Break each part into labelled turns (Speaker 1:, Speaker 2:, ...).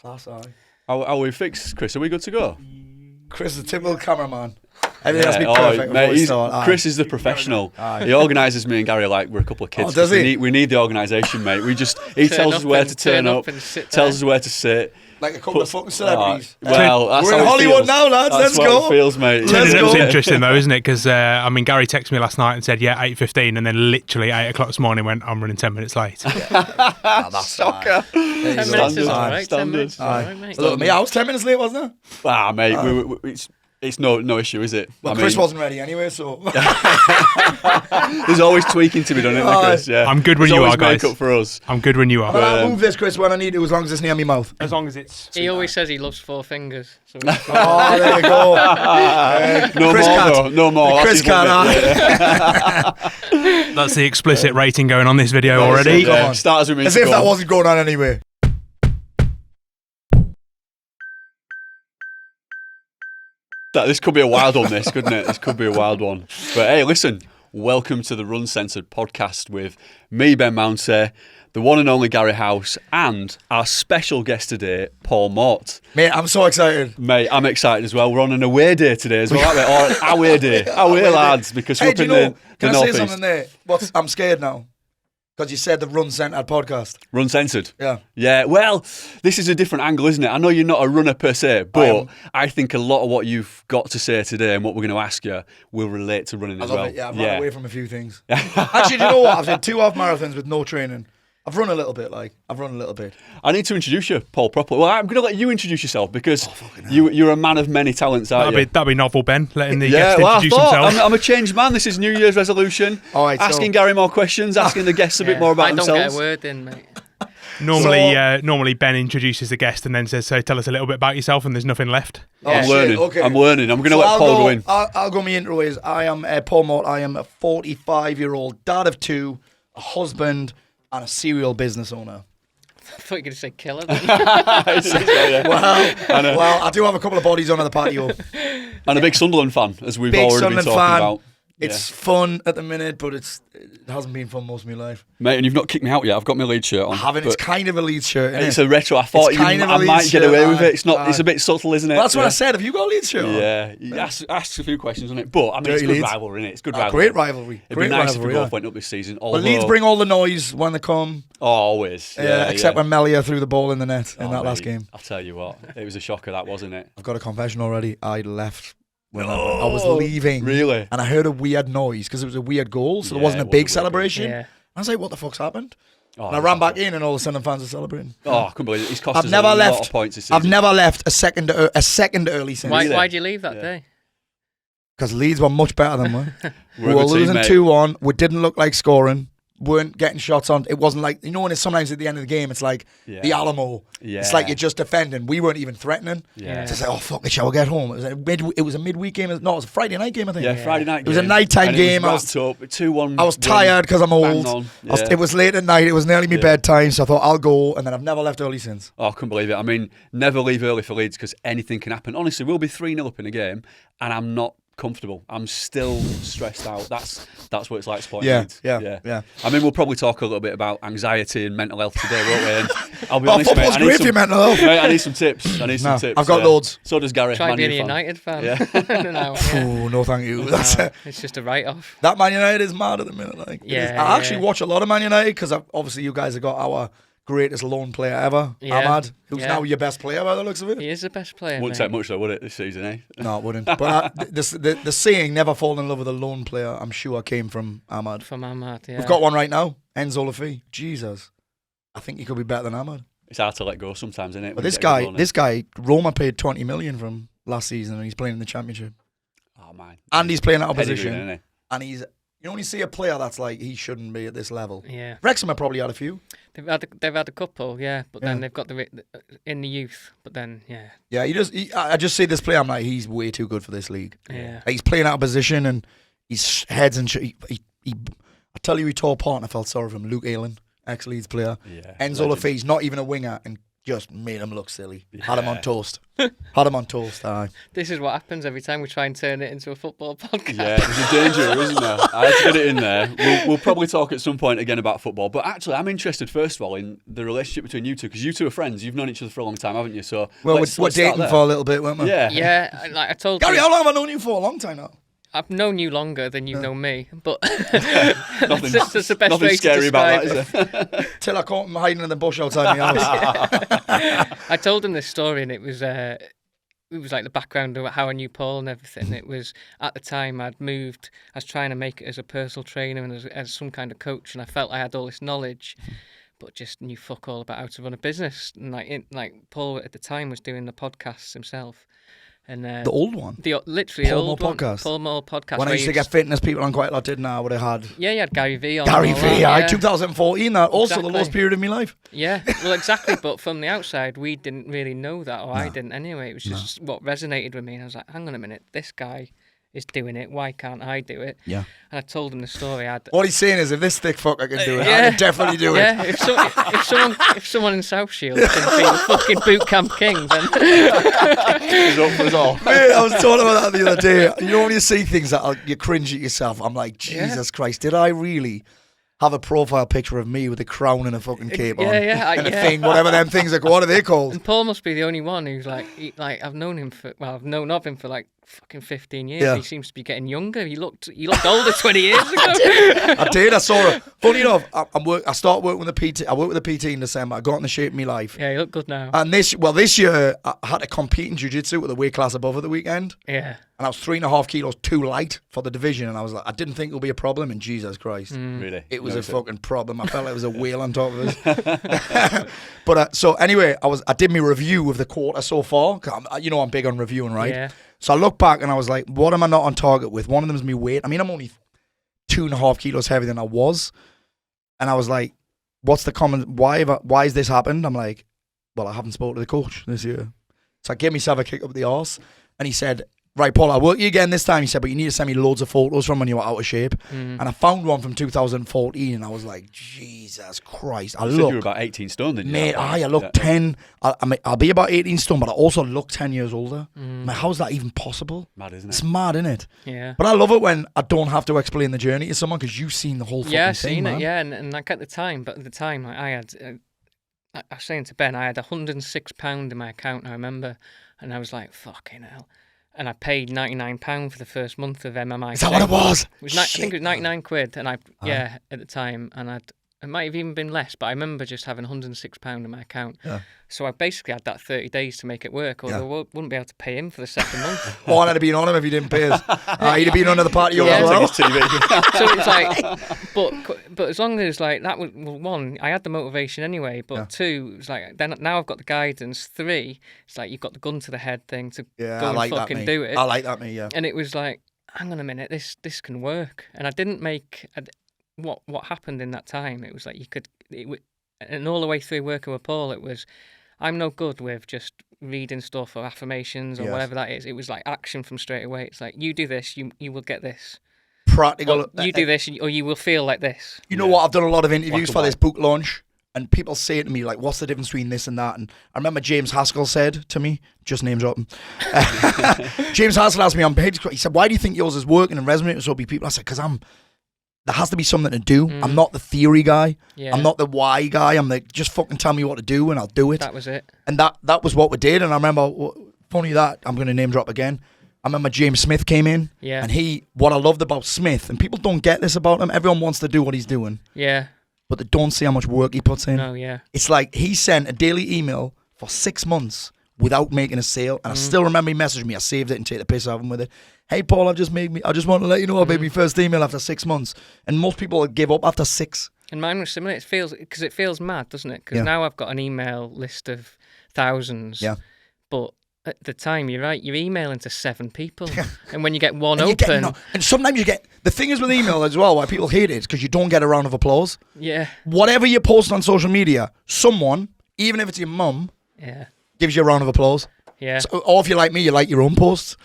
Speaker 1: Class eye.
Speaker 2: How we fixed, Chris? Are we good to go?
Speaker 1: Chris is a typical cameraman. Everything has to be perfect.
Speaker 2: Mate, Chris is the professional. He organises me and Gary like we're a couple of kids.
Speaker 1: Oh, does he?
Speaker 2: We need the organisation, mate. He tells us where to turn up, tells us where to sit.
Speaker 1: Like a couple of fucking celebrities.
Speaker 2: Well, that's
Speaker 1: we're
Speaker 2: how
Speaker 1: in Hollywood now, lads.
Speaker 2: Let's go. That's what it feels, mate.
Speaker 3: It's interesting though, isn't it? Because Gary texted me last night and said, 8:15, and then literally 8 o'clock this morning went, I'm running 10 minutes late.
Speaker 2: That's shocker.
Speaker 4: 10 minutes is all right. 10 minutes is all right, mate.
Speaker 1: Look at me, I was 10 minutes late, wasn't I?
Speaker 2: Mate, it's no issue, is it?
Speaker 1: Well, Chris wasn't ready anyway, so...
Speaker 2: There's always tweaking to be done, isn't there, Chris? Yeah.
Speaker 3: I'm good when you are, guys.
Speaker 2: Make up for us.
Speaker 3: I'm good when you are.
Speaker 1: But I'll move this, Chris, when I need to, as long as it's near my mouth.
Speaker 3: As long as it's...
Speaker 4: He always says he loves 4 fingers. So
Speaker 1: oh, there you go.
Speaker 2: No more.
Speaker 1: Chris cat.
Speaker 3: That's the explicit rating going on this video already.
Speaker 2: Start as we mean
Speaker 1: as if that wasn't going on anyway.
Speaker 2: This could be a wild one, couldn't it? This could be a wild one. But hey, listen, welcome to the RUNcensored Podcast with me, Ben Mounsey, the one and only Gary House, and our special guest today, Paul Mort.
Speaker 1: Mate, I'm so excited.
Speaker 2: Mate, I'm excited as well. We're on an away day today as well, aren't we? Or away day. Away, lads, because we're up in the
Speaker 1: Can I
Speaker 2: northeast.
Speaker 1: say something there? I'm scared now. Because you said the RUNcensored Podcast.
Speaker 2: RUNcensored?
Speaker 1: Yeah.
Speaker 2: Yeah, well, this is a different angle, isn't it? I know you're not a runner per se, but I think a lot of what you've got to say today and what we're going to ask you will relate to running as well.
Speaker 1: It, yeah, I've run away from a few things. Actually, do you know what? I've done 2 half marathons with no training. I've run a little bit, I
Speaker 2: need to introduce you, Paul, properly. Well, I'm going to let you introduce yourself because you're a man of many talents, aren't you?
Speaker 3: That'd be novel, Ben, letting the guest introduce himself.
Speaker 2: I'm a changed man. This is New Year's resolution. Asking Gary more questions, asking the guests a bit more about themselves.
Speaker 4: I don't get a word in, mate.
Speaker 3: Normally Ben introduces the guest and then says, so tell us a little bit about yourself, and there's nothing left.
Speaker 2: I'm learning. Okay. I'm going to let Paul go in.
Speaker 1: I'll go my intro is, I am Paul Mort. I am a 45-year-old dad of 2, a husband, and a serial business owner.
Speaker 4: I thought you were going to say killer.
Speaker 1: Well, I do have a couple of bodies on the patio.
Speaker 2: And a big Sunderland fan, as we've already been talking about.
Speaker 1: It's fun at the minute, but it hasn't been fun most of my life.
Speaker 2: Mate, and you've not kicked me out yet. I've got my Leeds shirt on.
Speaker 1: I haven't. It's kind of a Leeds shirt, isn't it?
Speaker 2: It's a retro. I thought I might get away with it. It's not. It's a bit subtle, isn't it?
Speaker 1: Well, that's what I said. Have you got a Leeds shirt on?
Speaker 2: Yeah. You asked a few questions on it. But, I mean, it's good rivalry, isn't it? It's good rivalry.
Speaker 1: Great rivalry.
Speaker 2: It'd be nice if we both went up this season.
Speaker 1: But Leeds bring all the noise when they come.
Speaker 2: Oh, always.
Speaker 1: Except when Melia threw the ball in the net in that last game.
Speaker 2: I'll tell you what. It was a shocker, that, wasn't it?
Speaker 1: I've got a confession already. I left. When I was leaving,
Speaker 2: really,
Speaker 1: and I heard a weird noise because it was a weird goal, so there wasn't a big celebration.
Speaker 4: Yeah.
Speaker 1: I was like, "What the fuck's happened?" And I ran back in, and all of a sudden, fans are celebrating.
Speaker 2: Oh, I couldn't believe it. He's cost us a lot of points this season.
Speaker 1: I've never left a second early since.
Speaker 4: Why'd you leave that day?
Speaker 1: Because Leeds were much better than we. We were losing 2-1. We didn't look like scoring. Weren't getting shots on. It wasn't like, when it's sometimes at the end of the game, it's like the Alamo. Yeah. It's like you're just defending. We weren't even threatening. Yeah. It's like, oh, fuck it, shall we get home? It was a midweek game. No, it was a Friday night game, I think.
Speaker 2: Yeah, Friday night game.
Speaker 1: It was a nighttime game.
Speaker 2: I was 2-1.
Speaker 1: I was tired because I'm old. It was late at night. It was nearly my bedtime, so I thought I'll go, and then I've never left early since.
Speaker 2: Oh, I couldn't believe it. I mean, never leave early for Leeds because anything can happen. Honestly, we'll be 3-0 up in a game, and I'm not comfortable. I'm still stressed out. That's what it's like supporting Leeds. Yeah. I mean, we'll probably talk a little bit about anxiety and mental health today, won't we? And I'll be honest, mate.
Speaker 1: Great for your mental health.
Speaker 2: Mate, I need some tips. I've
Speaker 1: got loads.
Speaker 2: So does Gary.
Speaker 4: Try being a United fan.
Speaker 2: Yeah.
Speaker 1: Oh, no, thank you.
Speaker 4: It's just a write-off.
Speaker 1: That Man United is mad at the minute. I actually watch a lot of Man United because obviously you guys have got our greatest loan player ever, Ahmad, who's now your best player by the looks of it.
Speaker 4: He is the best player.
Speaker 2: Wouldn't take much though, would it, this season, eh?
Speaker 1: No, it wouldn't. But the saying, never fall in love with a lone player, I'm sure came from Ahmad.
Speaker 4: From Ahmad, yeah.
Speaker 1: We've got one right now, Enzo Lafi. Jesus. I think he could be better than Ahmad.
Speaker 2: It's hard to let go sometimes, isn't it?
Speaker 1: But this guy, Roma paid 20 million from last season and he's playing in the Championship.
Speaker 2: Oh, man.
Speaker 1: And he's playing out of position. And he's... when you see a player that's like, he shouldn't be at this level.
Speaker 4: Yeah.
Speaker 1: Wrexham have probably had a few.
Speaker 4: They've had a couple, but then they've got in the youth, but then,
Speaker 1: Yeah, I just see this player, I'm like, he's way too good for this league.
Speaker 4: Yeah.
Speaker 1: He's playing out of position and his heads and I tell you, he tore apart and I felt sorry for him. Luke Ayling, ex-Leeds player.
Speaker 2: Yeah,
Speaker 1: Enzo Lafi's not even a winger and just made him look silly. Had him on toast. Had him on toast. Aye.
Speaker 4: This is what happens every time we try and turn it into a football podcast.
Speaker 2: Yeah, there's a danger, isn't there? I had to get it in there. We'll probably talk at some point again about football. But actually, I'm interested, first of all, in the relationship between you two, because you two are friends. You've known each other for a long time, haven't you? So
Speaker 1: we're dating for a little bit, weren't we?
Speaker 2: Yeah.
Speaker 4: Yeah, like I told
Speaker 1: Gary,
Speaker 4: you,
Speaker 1: how long have I known you for? A long time now.
Speaker 4: I've known you longer than you've known me, but that's the best way to
Speaker 2: scary
Speaker 4: describe
Speaker 2: about that, is
Speaker 4: it.
Speaker 1: Till I caught him hiding in the bush outside my house.
Speaker 4: I told him this story, and it was like the background of how I knew Paul and everything. It was at the time I'd moved. I was trying to make it as a personal trainer and as some kind of coach, and I felt I had all this knowledge, but just knew fuck all about how to run a business. And like Paul at the time was doing the podcasts himself. And
Speaker 1: the old one?
Speaker 4: Literally
Speaker 1: Paul
Speaker 4: the old
Speaker 1: Mort
Speaker 4: one.
Speaker 1: podcast.
Speaker 4: Paul Mort podcast.
Speaker 1: When I used to get fitness people on quite a lot, didn't I? I would have had...
Speaker 4: Yeah, you had Gary V on.
Speaker 1: Gary V,
Speaker 4: yeah.
Speaker 1: 2014, that. Also
Speaker 4: Exactly.
Speaker 1: the lowest period of my life.
Speaker 4: Yeah, well, exactly. But from the outside, we didn't really know that, or I didn't anyway. It was just what resonated with me. And I was like, hang on a minute, this guy is doing it. Why can't I do it?
Speaker 1: Yeah.
Speaker 4: And I told him the story.
Speaker 1: What he's saying is, if this thick fucker can do it,
Speaker 4: yeah.
Speaker 1: I can definitely do it.
Speaker 4: Yeah, if someone in South Shield can be the fucking boot camp king, then
Speaker 2: He's up for us all.
Speaker 1: Mate, I was talking about that the other day. You know when you see things that you cringe at yourself, I'm like, Jesus Christ, did I really have a profile picture of me with a crown and a fucking cape on? And a thing, whatever them things are, what are they called?
Speaker 4: And Paul must be the only one who's like I've known him for, well, I've known of him for like fucking 15 years.
Speaker 1: Yeah.
Speaker 4: He seems to be getting younger. He looked older 20 years ago.
Speaker 1: I did. I saw it. Funny enough, I started working with the PT. I worked with the PT in December. I got in the shape of my life.
Speaker 4: Yeah, you look good now.
Speaker 1: And this year, I had to compete in jiu-jitsu with a weight class above at the weekend.
Speaker 4: Yeah.
Speaker 1: And I was 3.5 kilos too light for the division. And I was like, I didn't think it would be a problem. And Jesus Christ.
Speaker 2: Really?
Speaker 1: It was fucking problem. I felt like it was a whale on top of us. But so anyway, I did my review of the quarter so far. 'Cause I'm big on reviewing, right?
Speaker 4: Yeah.
Speaker 1: So I look back and I was like, what am I not on target with? One of them is my weight. I mean, I'm only 2.5 kilos heavier than I was. And I was like, what's the common, why has this happened? I'm like, well, I haven't spoken to the coach this year. So I gave myself a kick up the arse. And he said, right, Paul, I'll work you again this time. He said, but you need to send me loads of photos from when you were out of shape. And I found one from 2014 and I was like, Jesus Christ.
Speaker 2: You said you were about 18 stone, didn't you?
Speaker 1: Mate, I look 10. I'll be about 18 stone, but I also look 10 years older. Man, how's that even possible?
Speaker 2: Mad, isn't it?
Speaker 1: It's mad, isn't it?
Speaker 4: Yeah.
Speaker 1: But I love it when I don't have to explain the journey to someone because you've seen the whole fucking thing,
Speaker 4: I've seen
Speaker 1: man.
Speaker 4: it, yeah. And like at the time, I had, I was saying to Ben, I had £106 in my account, I remember. And I was like, fucking hell. And I paid £99 for the first month of MMI.
Speaker 1: Is that what it was?
Speaker 4: I think it was 99 quid. And at the time. And it might have even been less, but I remember just having £106 in my account. Yeah. So I basically had that 30 days to make it work, or I wouldn't be able to pay him for the second month.
Speaker 1: Oh, I'd have been on him if he didn't pay us. He'd have been under the party as well.
Speaker 4: So it's like, but as long as like that was, well, one, I had the motivation anyway, but two, it's like then now I've got the guidance. Three, it's like you've got the gun to the head thing to go and fucking do it.
Speaker 1: I like that, me. Yeah.
Speaker 4: And it was like, hang on a minute, this can work. And I didn't make. What happened in that time, it was like and all the way through working with Paul, it was, I'm no good with just reading stuff or affirmations or whatever that is. It was like action from straight away. It's like, you do this, you will get this.
Speaker 1: Practical.
Speaker 4: Or you do this, or you will feel like this.
Speaker 1: You know what? I've done a lot of interviews for this book launch, and people say to me, like, what's the difference between this and that? And I remember James Haskell said to me, just name dropping, James Haskell asked me on page, he said, why do you think yours is working and resonating with so many people? I said, because there has to be something to do. I'm not the theory guy. Yeah. I'm not the why guy. I'm like, just fucking tell me what to do and I'll do it.
Speaker 4: That was it.
Speaker 1: And that was what we did. And I remember, funny that, I'm going to name drop again. I remember James Smith came in. Yeah. And what I loved about Smith, and people don't get this about him, everyone wants to do what he's doing. Yeah. But they don't see how much work he puts in.
Speaker 4: No, yeah.
Speaker 1: It's like he sent a daily email for 6 months without making a sale. And I still remember he messaged me. I saved it and take the piss out of him with it. Hey, Paul, I just want to let you know I made my first email after 6 months. And most people give up after 6.
Speaker 4: And mine was similar. It feels mad, doesn't it? Because now I've got an email list of thousands. Yeah. But at the time, you're right, you're emailing to 7 people. And when you get one open...
Speaker 1: And sometimes you get... The thing is with email as well, why people hate it, is because you don't get a round of applause. Yeah. Whatever you post on social media, someone, even if it's your mum, gives you a round of applause. Yeah. So, or if you're like me, you like your own posts.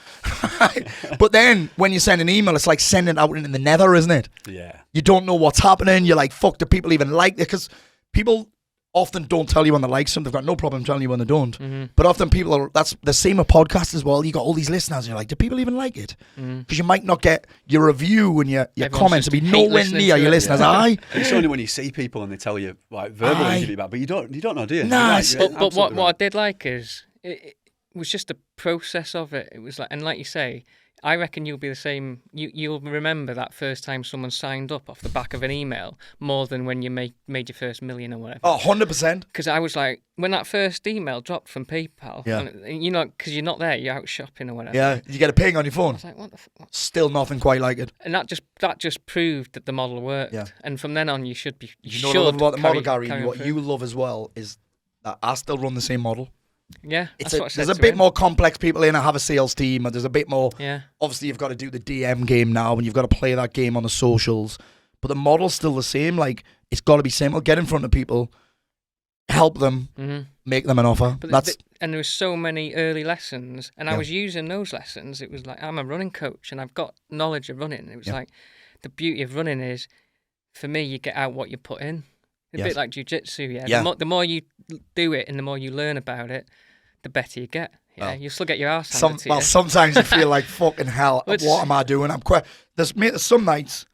Speaker 1: But then when you send an email, it's like sending it out in the nether, isn't it? Yeah. You don't know what's happening. You're like, fuck, do people even like it? Because people often don't tell you when they like something. They've got no problem telling you when they don't. But often people are, that's the same with podcasts as well. You got all these listeners and you're like, do people even like it? Because you might not get your review and your comments will be nowhere near your listeners. Aye.
Speaker 2: It's only when you see people and they tell you like verbally give you back, but you don't know, do you?
Speaker 1: Nah,
Speaker 4: but what I did like is it was just the process of it. It was like, and like you say, I reckon you'll be the same. You'll remember that first time someone signed up off the back of an email more than when you made your first million or whatever.
Speaker 1: Oh, 100%.
Speaker 4: Because I was like, when that first email dropped from PayPal, and, you know, because you're not there, you're out shopping or whatever.
Speaker 1: Yeah, you get a ping on your phone.
Speaker 4: I was like, what the fuck?
Speaker 1: Still nothing quite like it.
Speaker 4: And that just proved that the model worked.
Speaker 1: Yeah.
Speaker 4: And from then on, you should be.
Speaker 1: You know what I love about the model, Gary? What you love as well is that I still run the same model.
Speaker 4: Yeah,
Speaker 1: there's a bit more complex people in. I have a sales team, and there's a bit more.
Speaker 4: Yeah.
Speaker 1: Obviously, you've got to do the DM game now, and you've got to play that game on the socials. But the model's still the same. Like, it's got to be simple. Get in front of people, help them, make them an offer.
Speaker 4: And there were so many early lessons, and I was using those lessons. It was like, I'm a running coach, and I've got knowledge of running. It was like, the beauty of running is, for me, you get out what you put in. A bit like jiu-jitsu, The more you do it and the more you learn about it, the better you get. Yeah, you still get your arse handed to you.
Speaker 1: Sometimes you feel like fucking hell. What am I doing? There's some nights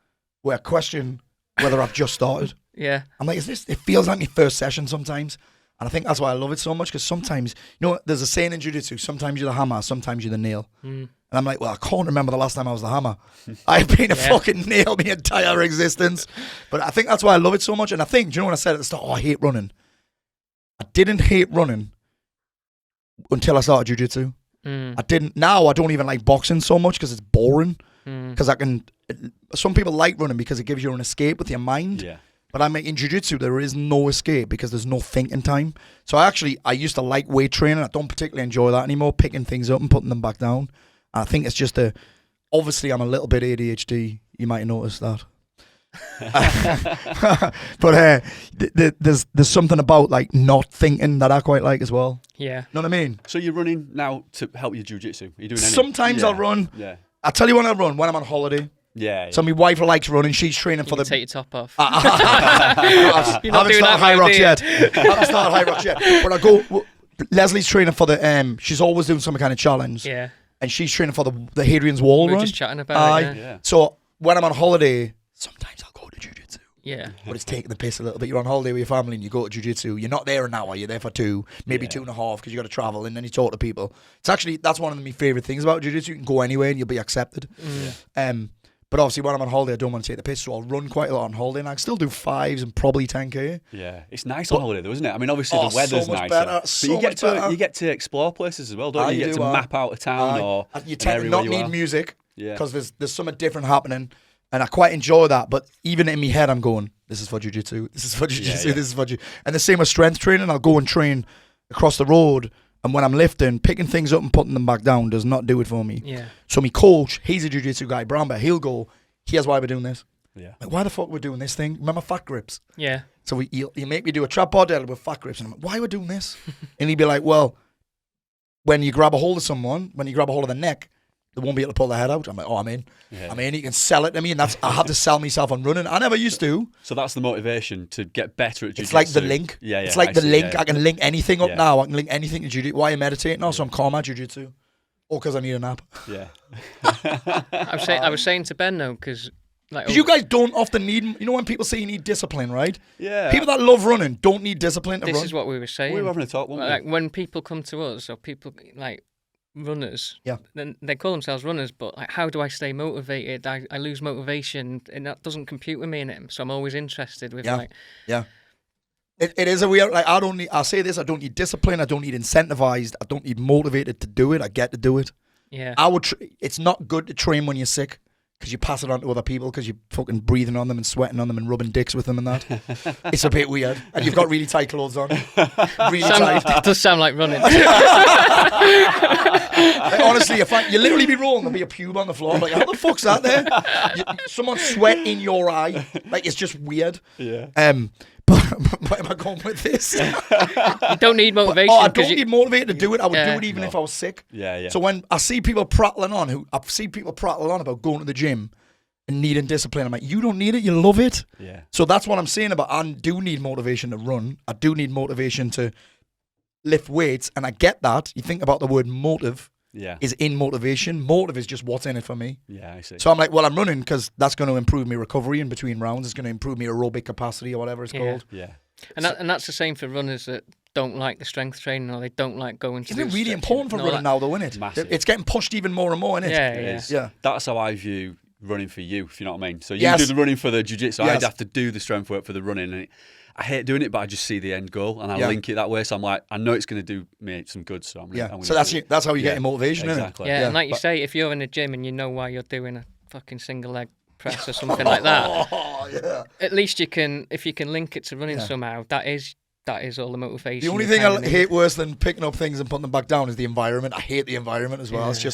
Speaker 1: where I question whether I've just started.
Speaker 4: Yeah,
Speaker 1: I'm like, it feels like my first session sometimes, and I think that's why I love it so much. Because sometimes, you know, there's a saying in jiu-jitsu: sometimes you're the hammer, sometimes you're the nail. And I'm like, well, I can't remember the last time I was the hammer. I've been a fucking nail my entire existence. But I think that's why I love it so much. And I think, do you know when I said at the start, I hate running? I didn't hate running until I started jiu-jitsu. I didn't. Now I don't even like boxing so much because it's boring. Because some people like running because it gives you an escape with your mind. Yeah. But in jiu-jitsu, there is no escape because there's no thinking time. So I used to like weight training. I don't particularly enjoy that anymore, picking things up and putting them back down. I think it's just obviously I'm a little bit ADHD. You might notice that. But there's something about like not thinking that I quite like as well.
Speaker 4: Yeah.
Speaker 1: Know what I mean?
Speaker 2: So you're running now to help your jiu-jitsu? Are you doing anything?
Speaker 1: Sometimes I'll run. Yeah. I'll tell you when I run, when I'm on holiday.
Speaker 2: Yeah.
Speaker 1: So my wife likes running. She's training for the.
Speaker 4: Take your top off.
Speaker 1: I haven't started High Rocks yet. But I go. Leslie's training for the. She's always doing some kind of challenge.
Speaker 4: Yeah.
Speaker 1: And she's training for the Hadrian's Wall run.
Speaker 4: We were just chatting about it.
Speaker 1: Yeah. So when I'm on holiday, sometimes I'll go to jiu-jitsu.
Speaker 4: Yeah.
Speaker 1: But it's taking the piss a little bit. You're on holiday with your family and you go to jiu-jitsu. You're not there an hour. You're there for 2, maybe 2.5 because you got to travel and then you talk to people. It's actually, that's one of my favourite things about jiu-jitsu. You can go anywhere and you'll be accepted. But obviously when I'm on holiday, I don't want to take the piss, so I'll run quite a lot on holiday and I can still do 5s and probably 10k.
Speaker 2: Yeah, it's nice on holiday though, isn't it? I mean, obviously the weather's
Speaker 1: so much
Speaker 2: nicer,
Speaker 1: better,
Speaker 2: but you get to explore places as well, don't you? You get to map out a town or
Speaker 1: you tend to not need music because there's something different happening, and I quite enjoy that. But even in my head, I'm going, this is for jiu-jitsu, this is for jiu-jitsu, this is for jiu-jitsu. And the same with strength training. I'll go and train across the road. And when I'm lifting, picking things up and putting them back down does not do it for me.
Speaker 4: Yeah.
Speaker 1: So my coach, he's a jiu-jitsu guy, Bramber, he'll go, here's why we're doing this.
Speaker 2: Yeah.
Speaker 1: Like, why the fuck we're doing this thing? Remember fat grips?
Speaker 4: Yeah.
Speaker 1: So you make me do a trap bar deadlift with fat grips. And I'm like, why are we doing this? And he'd be like, well, when you grab a hold of someone, when you grab a hold of the neck, they won't be able to pull their head out. I'm like, oh, I'm in. Yeah. I'm in. You can sell it to me. And I have to sell myself on running. I never used to.
Speaker 2: So that's the motivation to get better at jiu-jitsu.
Speaker 1: It's like the link.
Speaker 2: Yeah,
Speaker 1: it's like the link.
Speaker 2: Yeah.
Speaker 1: I can link anything up now. I can link anything to jiu-jitsu. Why are you meditating? Also, I'm calm at jiu-jitsu. Or because I need a nap.
Speaker 2: Yeah.
Speaker 4: I was saying to Ben though, because
Speaker 1: you guys don't often need, you know when people say you need discipline, right?
Speaker 2: Yeah.
Speaker 1: People that love running don't need discipline to run.
Speaker 4: This is what we were saying.
Speaker 2: We were having a talk, weren't we?
Speaker 4: Like when people come to us, or people like runners, then they call themselves runners, but like, how do I stay motivated? I lose motivation, and that doesn't compute with me in it. So I'm always interested with
Speaker 1: It is a weird, like, I'll say this, I don't need discipline, I don't need incentivized, I don't need motivated to do it, I get to do it.
Speaker 4: Yeah.
Speaker 1: It's not good to train when you're sick, because you pass it on to other people, because you're fucking breathing on them and sweating on them and rubbing dicks with them and that. It's a bit weird. And you've got really tight clothes on. Really tight.
Speaker 4: It does sound like running.
Speaker 1: Like, honestly, you literally be rolling, there'll be a pube on the floor. Like, how the fuck's that there? Someone sweat in your eye. Like, it's just weird.
Speaker 2: Yeah.
Speaker 1: But where am I going with this?
Speaker 4: You don't need motivation.
Speaker 1: I don't need motivated to do it. I would do it even if I was sick.
Speaker 2: Yeah.
Speaker 1: So when I see people prattling on, about going to the gym, and needing discipline. I'm like, you don't need it, you love it.
Speaker 2: Yeah.
Speaker 1: So that's what I'm saying about, I do need motivation to run. I do need motivation to lift weights, and I get that. You think about the word motive is in motivation. Motive is just what's in it for me.
Speaker 2: Yeah, I see.
Speaker 1: So I'm like, well, I'm running because that's going to improve my recovery in between rounds. It's going to improve my aerobic capacity or whatever it's called.
Speaker 2: Yeah.
Speaker 4: And that's the same for runners that don't like the strength training, or they don't like going to.
Speaker 1: Isn't it really important for running now, though, isn't it?
Speaker 2: Massive.
Speaker 1: It's getting pushed even more and more, isn't it?
Speaker 4: Yeah,
Speaker 2: It is.
Speaker 1: Yeah.
Speaker 2: That's how I view running for you, if you know what I mean. So you do the running for the jiu-jitsu. I'd have to do the strength work for the running. And I hate doing it, but I just see the end goal and I link it that way. So I'm like, I know it's going to do me some good. So I'm gonna
Speaker 1: so that's how you get your motivation,
Speaker 2: exactly.
Speaker 1: isn't it?
Speaker 4: Yeah, and like you say, if you're in the gym and you know why you're doing a fucking single leg press or something like that, at least you can, if you can link it to running somehow, that is all the motivation.
Speaker 1: The only thing I hate worse than picking up things and putting them back down is the environment. I hate the environment as well. Yeah.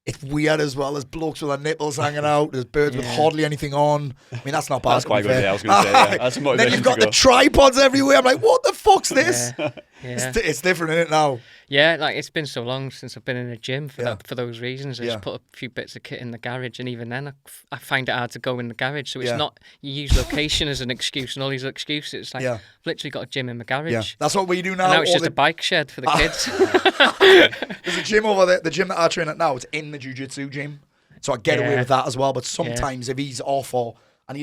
Speaker 1: It's weird as well. There's blokes with their nipples hanging out. There's birds with hardly anything on. I mean, that's not bad.
Speaker 2: That's quite good. Yeah, I was going to say, yeah. That's a motivation.
Speaker 1: Then you've got the tripods everywhere. I'm like, what the fuck's this?
Speaker 4: Yeah.
Speaker 1: It's different, isn't it, now?
Speaker 4: Yeah, like it's been so long since I've been in a gym for those reasons. I just put a few bits of kit in the garage, and even then I find it hard to go in the garage. So it's not, you use location as an excuse and all these excuses. It's like, I've literally got a gym in my garage.
Speaker 1: Yeah. That's what we do now.
Speaker 4: And now it's just a bike shed for the kids.
Speaker 1: There's a gym over there. The gym that I train at now, it's in the jiu-jitsu gym. So I get away with that as well. But sometimes if he's off or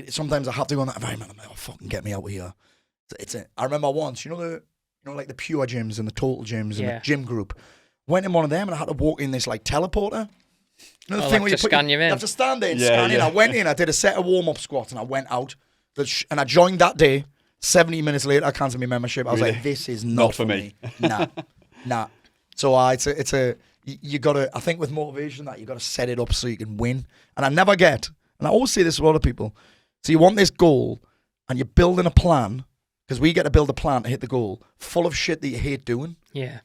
Speaker 1: sometimes I have to go in that environment. I'm like, oh, fucking get me out of here. I remember once, like the pure gyms and the total gyms and the gym group. Went in one of them and I had to walk in this like teleporter. You know the thing where you
Speaker 4: scan you in.
Speaker 1: You have to stand there and scan in. I went in, I did a set of warm-up squats and I went out. And I joined that day. 70 minutes later, I cancelled my membership. I was like, this is not for me. Nah. So you got to, I think with motivation that you got to set it up so you can win. And I never get, and I always say this to a lot of people. So you want this goal and you're building a plan, because we get to build a plan to hit the goal full of shit that you hate doing.
Speaker 4: Yeah.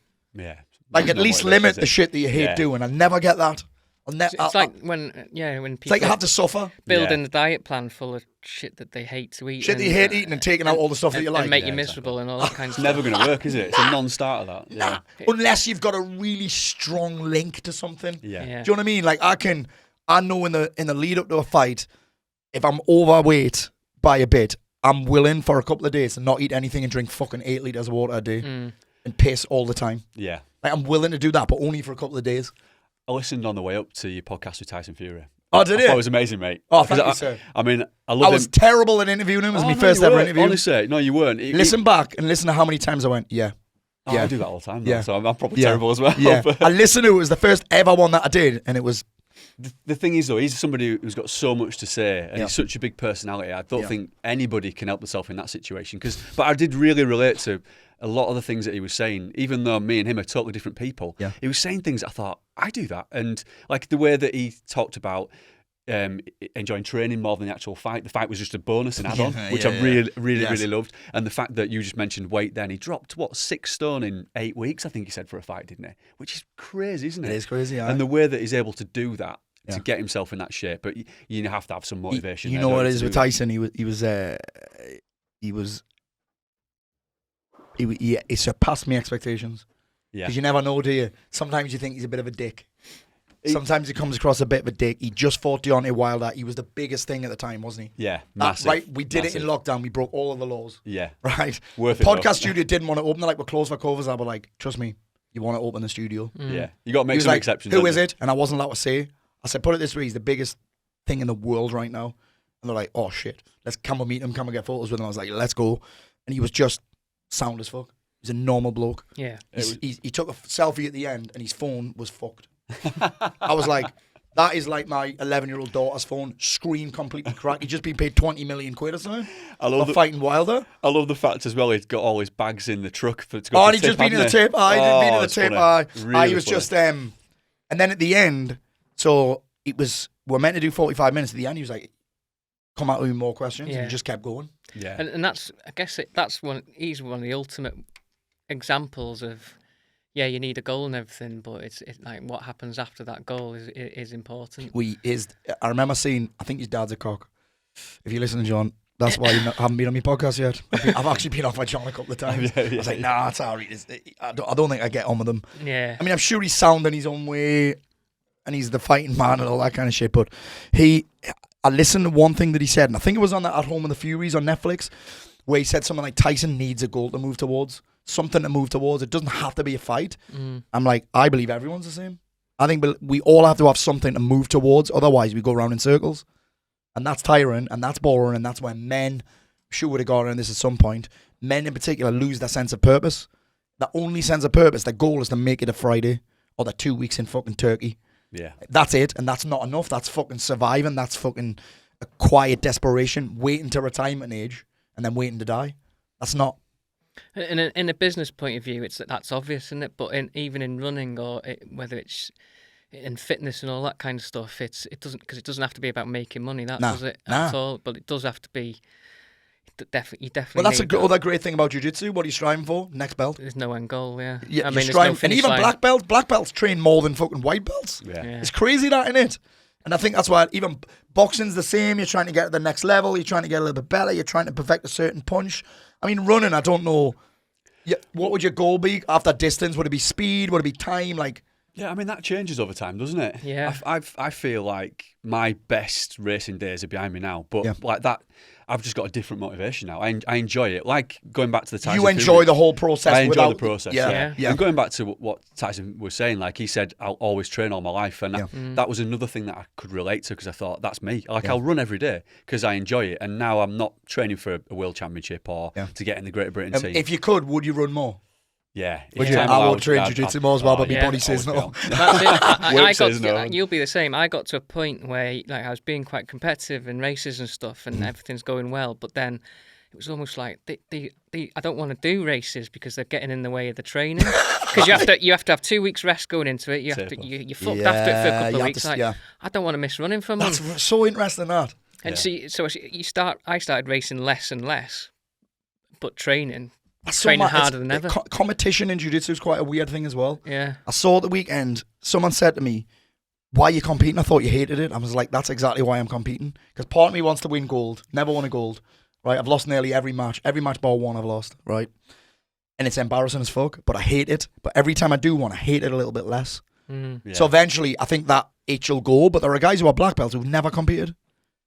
Speaker 1: Like at least limit the shit that you hate doing. I never get that.
Speaker 4: It's like when people
Speaker 1: it's like you have to suffer.
Speaker 4: Building a diet plan full of shit that they hate to eat.
Speaker 1: Shit that you hate eating and taking out all the stuff that you like.
Speaker 4: And make you miserable and all that kind of stuff.
Speaker 2: It's never going to work, is it? It's a non-starter, that.
Speaker 1: Nah. Unless you've got a really strong link to something.
Speaker 2: Yeah.
Speaker 1: Do you know what I mean? Like I know in the lead up to a fight, if I'm overweight by a bit, I'm willing for a couple of days to not eat anything and drink fucking 8 litres of water a day and piss all the time.
Speaker 2: Yeah.
Speaker 1: Like I'm willing to do that, but only for a couple of days.
Speaker 2: I listened on the way up to your podcast with Tyson Fury.
Speaker 1: Oh, did you?
Speaker 2: I thought it was amazing, mate.
Speaker 1: Oh, thank you, sir.
Speaker 2: I mean, I
Speaker 1: was terrible at interviewing him. It was my first ever interview.
Speaker 2: Honestly, no, you weren't.
Speaker 1: Listen back and listen to how many times I went,
Speaker 2: I do that all the time, though, so I'm probably terrible as well.
Speaker 1: Yeah. I listened to it. It was the first ever one that I did, and it was...
Speaker 2: The thing is, though, he's somebody who's got so much to say, and he's such a big personality. I don't think anybody can help themselves in that situation. But I did really relate to a lot of the things that he was saying, even though me and him are totally different people.
Speaker 1: Yeah.
Speaker 2: He was saying things that I thought, I do that. And like the way that he talked about enjoying training more than the actual fight. The fight was just a bonus and add-on, which I really loved. And the fact that you just mentioned weight then, he dropped, 6 stone in 8 weeks, I think he said, for a fight, didn't he? Which is crazy, isn't it?
Speaker 1: It is crazy,
Speaker 2: And the way that he's able to do that, to get himself in that shape, but you have to have some motivation.
Speaker 1: You know what it is with Tyson? He surpassed my expectations.
Speaker 2: Yeah.
Speaker 1: Because you never know, do you? Sometimes you think he's a bit of a dick. Sometimes he comes across a bit of a dick. He just fought Deontay Wilder. He was the biggest thing at the time, wasn't he?
Speaker 2: Yeah, massive.
Speaker 1: Right? We did it in lockdown. We broke all of the laws.
Speaker 2: Yeah.
Speaker 1: Right?
Speaker 2: Worth
Speaker 1: it. Podcast studio didn't want to open. They're like, we're closed for covers. I was like, trust me, you want to open the studio.
Speaker 2: Yeah. You got to make some exceptions.
Speaker 1: Who is it? And I wasn't allowed to say. I said, put it this way, he's the biggest thing in the world right now. And they're like, oh shit, let's come and meet him, come and get photos with him. I was like, let's go. And he was just sound as fuck. He's a normal bloke.
Speaker 4: Yeah.
Speaker 1: He took a selfie at the end and his phone was fucked. I was like, that is like my 11-year-old daughter's phone, screen completely cracked. He'd just been paid 20 million quid or something for fighting Wilder.
Speaker 2: I love the fact as well he'd got all his bags in the truck to go to
Speaker 1: and he'd just been in the tip. He was just, and then at the end, so we're meant to do 45 minutes. At the end, he was like, come out with more questions. And he just kept going.
Speaker 2: Yeah.
Speaker 4: And that's, I guess he's one of the ultimate examples of, you need a goal and everything, but it's like what happens after that goal is important.
Speaker 1: I remember seeing, I think his dad's a cock. If you listen to John, that's why you haven't been on my podcast yet. I've actually been off my John a couple of times. I was like, nah, it's all right. I don't think I get on with him.
Speaker 4: Yeah.
Speaker 1: I mean, I'm sure he's sound in his own way, and he's the fighting man and all that kind of shit, but I listened to one thing that he said, and I think it was on that At Home with the Furies on Netflix, where he said something like Tyson needs a goal to move towards, something to move towards. It doesn't have to be a fight. I'm like, I believe everyone's the same. I think we all have to have something to move towards, otherwise we go around in circles. And that's tiring, and that's boring, and that's when men, sure would have got on this at some point, men in particular lose their sense of purpose. The only sense of purpose, their goal is to make it a Friday, or they're 2 weeks in fucking Turkey.
Speaker 2: Yeah.
Speaker 1: That's it, and that's not enough. That's fucking surviving. That's fucking a quiet desperation, waiting to retirement age, and then waiting to die. That's not.
Speaker 4: In a business point of view, that's obvious, isn't it? But even in running, or whether it's in fitness and all that kind of stuff, it doesn't have to be about making money. Does it at all? But it does have to be. You definitely.
Speaker 1: Well, that's other great thing about jiu-jitsu. What are you striving for? Next belt.
Speaker 4: There's no end goal. Yeah.
Speaker 1: I mean, there's no finish line. And even black belts train more than fucking white belts.
Speaker 2: Yeah.
Speaker 1: It's crazy that, isn't it? And I think that's why even boxing's the same. You're trying to get to the next level. You're trying to get a little bit better. You're trying to perfect a certain punch. I mean, running, I don't know. What would your goal be after distance? Would it be speed? Would it be time?
Speaker 2: Yeah, I mean, that changes over time, doesn't it?
Speaker 4: Yeah.
Speaker 2: I feel like my best racing days are behind me now, but like that, I've just got a different motivation now. I enjoy it. Like going back to the Tyson.
Speaker 1: You enjoy the whole process.
Speaker 2: I enjoy the process.
Speaker 1: Yeah.
Speaker 2: And going back to what Tyson was saying, like he said, I'll always train all my life, and that was another thing that I could relate to because I thought that's me. Like I'll run every day because I enjoy it, and now I'm not training for a world championship or to get in the Great Britain team.
Speaker 1: If you could, would you run more?
Speaker 2: Yeah,
Speaker 1: I would train jiu-jitsu more as well, but my body says no.
Speaker 4: You'll be the same. I got to a point where I was being quite competitive in races and stuff, and everything's going well. But then it was almost like I don't want to do races because they're getting in the way of the training. Because you have to have 2 weeks rest going into it. You're fucked after it for a couple of weeks. I don't want to miss running for a month.
Speaker 1: That's so interesting that.
Speaker 4: And I started racing less and less, but training harder than ever.
Speaker 1: Competition in jiu-jitsu is quite a weird thing as well.
Speaker 4: Yeah.
Speaker 1: I saw at the weekend, someone said to me, why are you competing? I thought you hated it. I was like, that's exactly why I'm competing. Because part of me wants to win gold. Never won a gold. Right? I've lost nearly every match. Every match bar one I've lost. Right? And it's embarrassing as fuck, but I hate it. But every time I do one, I hate it a little bit less. So eventually, I think that itch will go. But there are guys who are black belts who've never competed.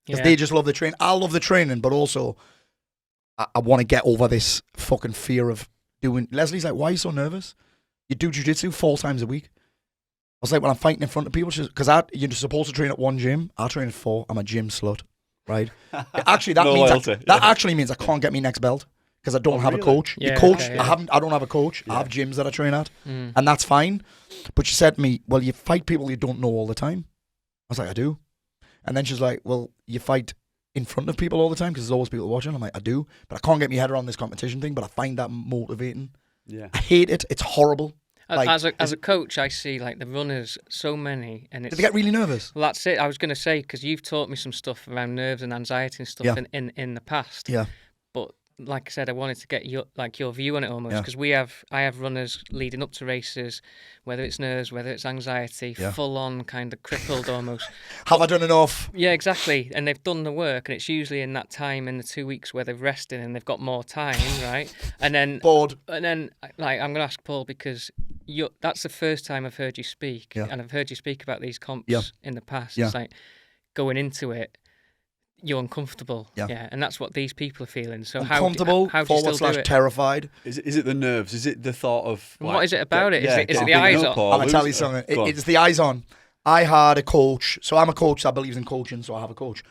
Speaker 1: Because they just love the training. I love the training, but also I want to get over this fucking fear of doing. Leslie's like, why are you so nervous? You do jiu-jitsu 4 times a week. I was like, when I'm fighting in front of people, because you're supposed to train at one gym. I train at 4. I'm a gym slut, right? Actually, that actually means I can't get me next belt because I don't have a coach.
Speaker 4: Yeah,
Speaker 1: I don't have a coach. I have gyms that I train at, and that's fine. But she said to me, well, you fight people you don't know all the time. I was like, I do. And then she's like, well, you fight in front of people all the time because there's always people watching. I'm like, I do, but I can't get my head around this competition thing, but I find that motivating.
Speaker 2: Yeah.
Speaker 1: I hate it. It's horrible.
Speaker 4: As a coach, I see like the runners, so many, and
Speaker 1: they get really nervous.
Speaker 4: Well, that's it. I was going to say, because you've taught me some stuff around nerves and anxiety and stuff in the past.
Speaker 1: Yeah.
Speaker 4: But like I said, I wanted to get your view on it almost, because I have runners leading up to races, whether it's nerves, whether it's anxiety, full on kind of crippled almost.
Speaker 1: Have I done enough?
Speaker 4: Yeah, exactly. And they've done the work, and it's usually in that time in the 2 weeks where they've rested and they've got more time, right? And then
Speaker 1: bored.
Speaker 4: And then like I'm going to ask Paul, because that's the first time I've heard you speak, and I've heard you speak about these comps in the past. It's like going into it, you're uncomfortable, and that's what these people are feeling. So
Speaker 1: uncomfortable,
Speaker 4: how do you still do it?
Speaker 1: terrified.
Speaker 2: Is it the nerves? Is it the thought of?
Speaker 4: What is it about it? Is it the eyes on?
Speaker 1: I'll tell you something. It's the eyes on. I had a coach, so I'm a coach that believes in coaching, so I have a coach.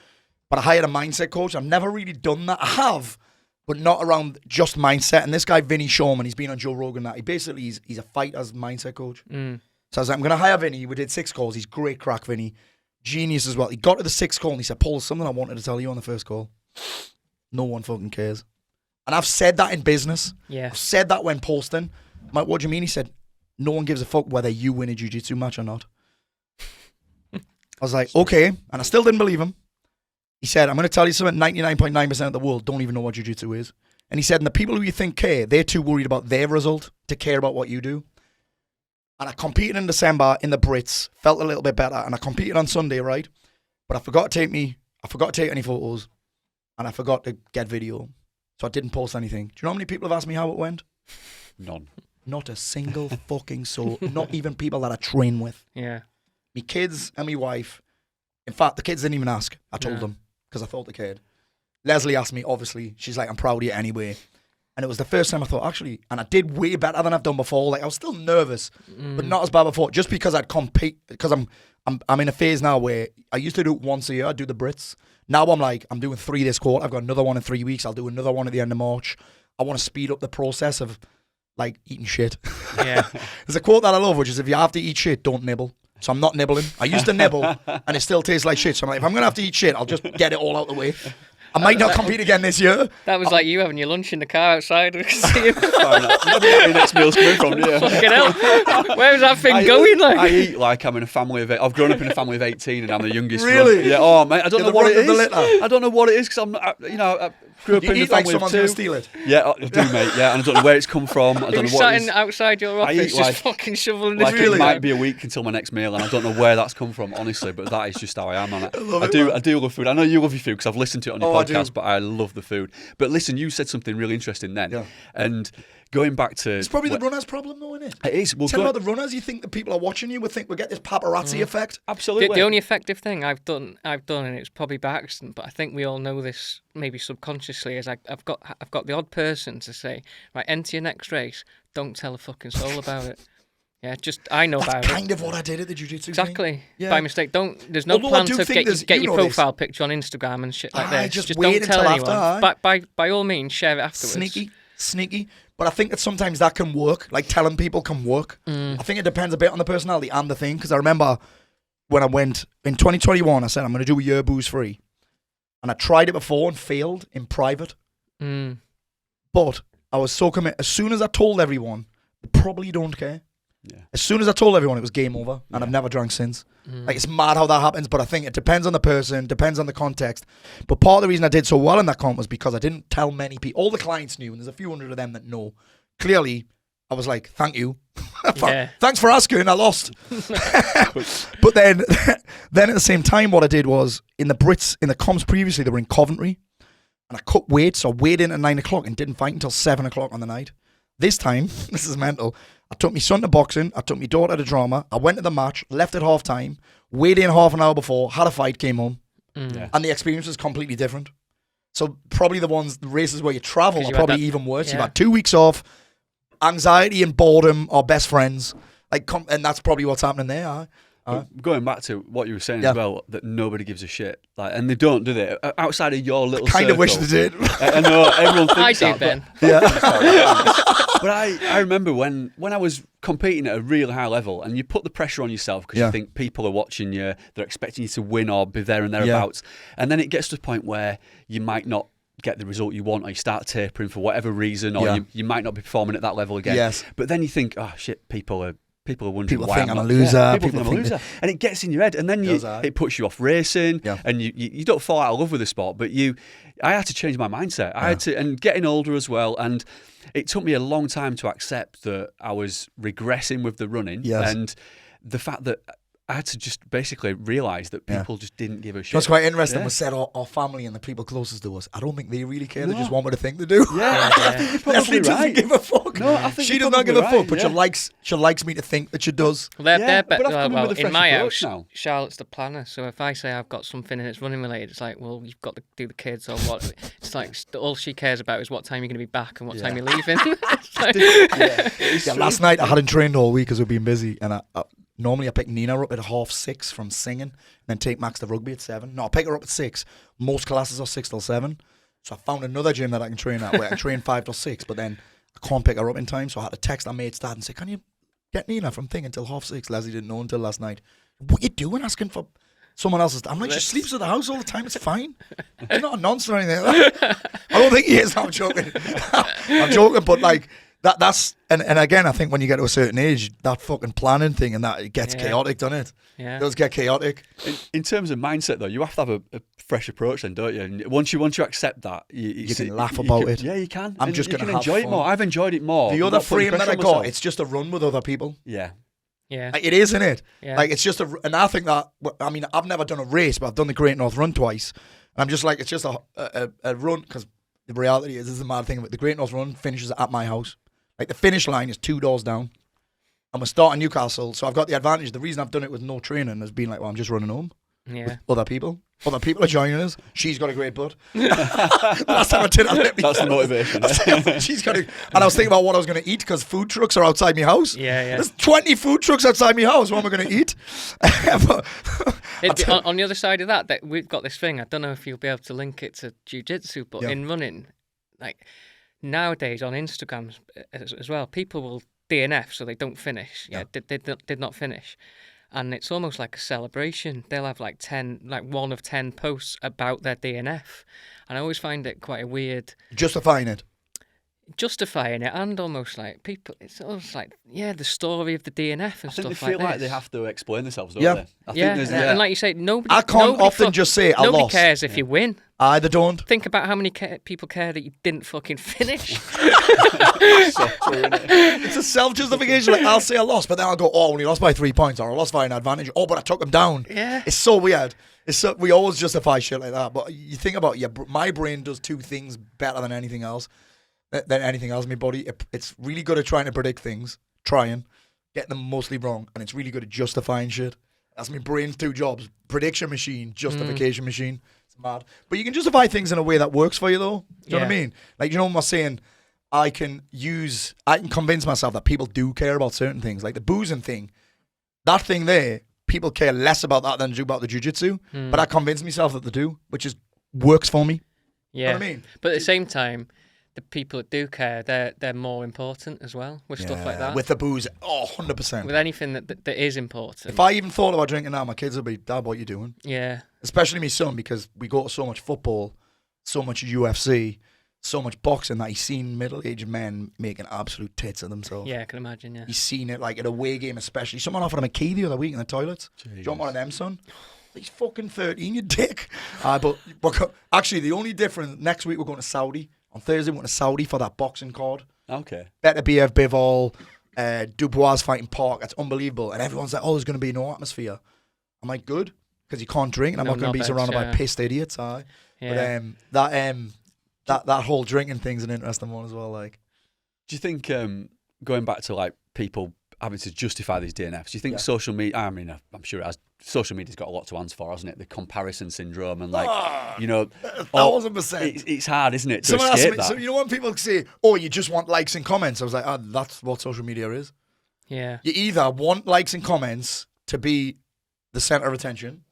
Speaker 1: But I hired a mindset coach. I've never really done that. I have, but not around just mindset. And this guy, Vinny Shawman, he's been on Joe Rogan. That he's a fighter's mindset coach. So I was like, I'm going to hire Vinny. We did 6 calls. He's great crack, Vinny. Genius as well. He got to the 6th call and he said, Paul, there's something I wanted to tell you on the first call. No one fucking cares. And I've said that in business.
Speaker 4: Yeah.
Speaker 1: I've said that when posting. I'm like, what do you mean? He said, no one gives a fuck whether you win a jiu-jitsu match or not. I was like, okay. And I still didn't believe him. He said, I'm going to tell you something, 99.9% of the world don't even know what jiu-jitsu is. And he said, and the people who you think care, they're too worried about their result to care about what you do. And I competed in December in the Brits, felt a little bit better, and I competed on Sunday, right? But I forgot to take any photos, and I forgot to get video, so I didn't post anything. Do you know how many people have asked me how it went?
Speaker 2: None.
Speaker 1: Not a single fucking soul. Not even people that I train with.
Speaker 4: Yeah.
Speaker 1: Me kids and me wife, In fact, the kids didn't even ask. I told them because I thought they cared. Leslie asked me, obviously. She's like, I'm proud of you anyway. And it was the first time I thought, actually, and I did way better than I've done before. Like, I was still nervous, but not as bad before, just because I'd compete, because I'm in a phase now where I used to do it once a year. I'd do the Brits. Now I'm like, I'm doing 3 this quarter. I've got another one in 3 weeks. I'll do another one at the end of March. I want to speed up the process of, like, eating shit.
Speaker 4: Yeah.
Speaker 1: There's a quote that I love, which is, if you have to eat shit, don't nibble. So I'm not nibbling. I used to nibble, and it still tastes like shit. So I'm like, if I'm going to have to eat shit, I'll just get it all out the way. I might not compete again this year.
Speaker 4: That was like you having your lunch in the car outside. See him.
Speaker 2: Your next meal's coming from, yeah.
Speaker 4: Fucking hell. Where was that thing going? Like?
Speaker 2: I eat like I'm in a family of 8. I've grown up in a family of 18 and I'm the youngest.
Speaker 1: Really?
Speaker 2: Yeah. Oh, mate, I don't know what it is.
Speaker 1: I
Speaker 2: I don't know what it is because I'm, I grew up in a family
Speaker 1: like someone's
Speaker 2: of 2.
Speaker 1: going to steal it.
Speaker 2: Yeah, I do, mate. Yeah, and I don't know where it's come from. I don't know what it is.
Speaker 4: Outside your office, just fucking shoveling this.
Speaker 2: Like it might be a week until my next meal, and I don't know where that's come from, honestly. But that is just how I am, man. I do love food. I know you love your food because I've listened to it on your podcast, but I love the food. But listen, you said something really interesting then, and going back to
Speaker 1: it's probably the runners' problem, though, isn't it?
Speaker 2: It is.
Speaker 1: Tell about the runners. You think the people are watching you would think we get this paparazzi effect.
Speaker 2: Absolutely.
Speaker 4: The only effective thing I've done, and it's probably by accident, but I think we all know this, maybe subconsciously, is I've got the odd person to say, right, enter your next race, don't tell a fucking soul about it. Yeah, just I know about it.
Speaker 1: That's kind of what I did at the jiu-jitsu
Speaker 4: Exactly.
Speaker 1: thing. Yeah.
Speaker 4: By mistake. There's no plan to get your profile picture on Instagram and shit like that.
Speaker 1: Just
Speaker 4: don't tell anyone.
Speaker 1: After,
Speaker 4: by all means, share it afterwards.
Speaker 1: Sneaky. But I think that sometimes that can work. Like, telling people can work. I think it depends a bit on the personality and the thing. Because I remember when I went in 2021, I said I'm going to do a year booze free, and I tried it before and failed in private. But I was so committed. As soon as I told everyone, they probably don't care. Yeah. As soon as I told everyone, it was game over, and I've never drank since. Like, it's mad how that happens, but I think it depends on the person, depends on the context. But part of the reason I did so well in that comp was because I didn't tell many people. All the clients knew, and there's a few hundred of them that know. Clearly, I was like, thank you. Thanks for asking, I lost. But then at the same time, what I did was, in the Brits, in the comps previously, they were in Coventry, and I cut weight, so I weighed in at 9 o'clock and didn't fight until 7 o'clock on the night. This time, this is mental, I took my son to boxing, I took my daughter to drama, I went to the match, left at half time, weighed in half an hour before, had a fight, came home. And the experience was completely different. So probably the races where you travel are probably even worse. You've had 2 weeks off, anxiety and boredom are best friends, and that's probably what's happening there.
Speaker 2: Going back to what you were saying as well, that nobody gives a shit, and they don't, do they? Outside of your little circle.
Speaker 1: Kind of wish they did.
Speaker 2: I know everyone thinks
Speaker 4: I do, Ben.
Speaker 2: But I remember when I was competing at a really high level, and you put the pressure on yourself because you think people are watching you, they're expecting you to win or be there and thereabouts, and then it gets to a point where you might not get the result you want, or you start tapering for whatever reason, or you might not be performing at that level again. Yes. But then you think, oh shit, people are wondering why
Speaker 1: I'm a loser.
Speaker 2: People think I'm a loser. And it gets in your head, and then it puts you off racing, and you don't fall out of love with the sport, but I had to change my mindset. I had to, and getting older as well, and it took me a long time to accept that I was regressing with the running, and the fact that I had to just basically realise that people just didn't give a shit.
Speaker 1: That's quite interesting. We said our family and the people closest to us, I don't think they really care. They just want me to think they do.
Speaker 2: I think you're probably
Speaker 1: Leslie doesn't give a fuck.
Speaker 2: No, I think
Speaker 1: she does not give a fuck, but she likes me to think that she does.
Speaker 4: Well, in my house, Charlotte's the planner. So if I say I've got something and it's running related, it's like, well, you've got to do the kids or what. It's like all she cares about is what time you're going to be back and what time you're leaving.
Speaker 1: Last night I hadn't trained all week because we've been busy, and normally I pick Nina up at 6:30 from singing, and then take Max to rugby at 7. No, I pick her up at 6. Most classes are 6 till 7. So I found another gym that I can train at where I train 5 till 6, but then I can't pick her up in time. So I had to text our mate's dad and say, can you get Nina from thing until 6:30? Leslie didn't know until last night. What you doing asking for someone else's? I'm like, she sleeps at the house all the time. It's fine. It's not a nonsense or anything like that. I don't think he is. I'm joking. I'm joking, but like, that's and again, I think when you get to a certain age, that fucking planning thing and that, it gets chaotic, doesn't it? Yeah. It does get chaotic.
Speaker 2: In terms of mindset, though, you have to have a fresh approach, then, don't you? And once you accept that, you
Speaker 1: can laugh about it.
Speaker 2: Yeah, you can.
Speaker 1: I'm just going to
Speaker 2: enjoy it more. I've enjoyed it more.
Speaker 1: The other frame that I got, it's just a run with other people.
Speaker 2: Yeah.
Speaker 4: Yeah.
Speaker 1: Like, it is, isn't it? Yeah. Like, it's just and I think that, I mean, I've never done a race, but I've done the Great North Run twice. And I'm just like, it's just a run, because the reality is, this is the mad thing about the Great North Run finishes at my house. Like, the finish line is 2 doors down. And we're starting Newcastle, so I've got the advantage. The reason I've done it with no training has been like, well, I'm just running home.
Speaker 4: Yeah.
Speaker 1: With other people. Other people are joining us. She's got a great butt. Last time I did that.
Speaker 2: That's the motivation.
Speaker 1: She's got and I was thinking about what I was going to eat because food trucks are outside my house.
Speaker 4: Yeah.
Speaker 1: There's 20 food trucks outside my house. What am I going to eat?
Speaker 4: On the other side of that, we've got this thing. I don't know if you'll be able to link it to jiu-jitsu, but in running, like nowadays on Instagram as well, people will DNF so they don't finish. Yeah, did not finish. And it's almost like a celebration. They'll have like 1 of 10 posts about their DNF. And I always find it quite a weird...
Speaker 1: Justifying it
Speaker 4: and almost like people, it's almost like, the story of the DNF and stuff like that.
Speaker 2: They feel like they have to explain themselves, don't they?
Speaker 4: And like you say, nobody...
Speaker 1: I can't often just say I lost.
Speaker 4: Nobody cares if you win.
Speaker 1: Either don't.
Speaker 4: Think about how many people care that you didn't fucking finish.
Speaker 2: So true, isn't it?
Speaker 1: It's a self-justification. Like, I'll say I lost, but then I'll go, oh, I only lost by 3 points, or I lost by an advantage. Oh, but I took them down.
Speaker 4: Yeah.
Speaker 1: It's so weird. We always justify shit like that. But you think about my brain does two things better than anything else. My body. It's really good at trying to predict things, getting them mostly wrong, and it's really good at justifying shit. That's my brain's two jobs: prediction machine, justification machine. It's mad, but you can justify things in a way that works for you, though. Do you know what I mean? Like, you know what I'm saying? I can convince myself that people do care about certain things, like the boozing thing. That thing there, people care less about that than they do about the jiu-jitsu. But I convince myself that they do, which works for me.
Speaker 4: Yeah,
Speaker 1: you know what I mean?
Speaker 4: But at the same time, the people that do care, they're more important as well with stuff like that.
Speaker 1: With the booze, 100%.
Speaker 4: With anything that is important.
Speaker 1: If I even thought about drinking now, my kids would be, Dad, what are you doing?
Speaker 4: Yeah.
Speaker 1: Especially my son, because we go to so much football, so much UFC, so much boxing that he's seen middle-aged men making absolute tits of themselves.
Speaker 4: Yeah, I can imagine, yeah.
Speaker 1: He's seen it, like, at a away game especially. Someone offered him a key the other week in the toilets. Do you want one of them, son? He's fucking 13, you dick. But actually, the only difference, next week we're going to Saudi. On Thursday, we went to Saudi for that boxing card.
Speaker 2: Okay.
Speaker 1: Better Biev, Bivol, Dubois fighting Park. That's unbelievable. And everyone's like, oh, there's going to be no atmosphere. I'm like, good, because you can't drink, and I'm not going to be surrounded by pissed idiots.
Speaker 4: Yeah.
Speaker 1: But that whole drinking thing's an interesting one as well. Like,
Speaker 2: do you think going back to like people having to justify these DNFs? Do you think social media? I mean, I'm sure it has. Social media's got a lot to answer for, hasn't it? The comparison syndrome and like,
Speaker 1: 1,000%.
Speaker 2: It's hard, isn't it, to escape that?
Speaker 1: So you know when people say, "Oh, you just want likes and comments," I was like, that's what social media is.
Speaker 4: Yeah.
Speaker 1: You either want likes and comments to be the center of attention,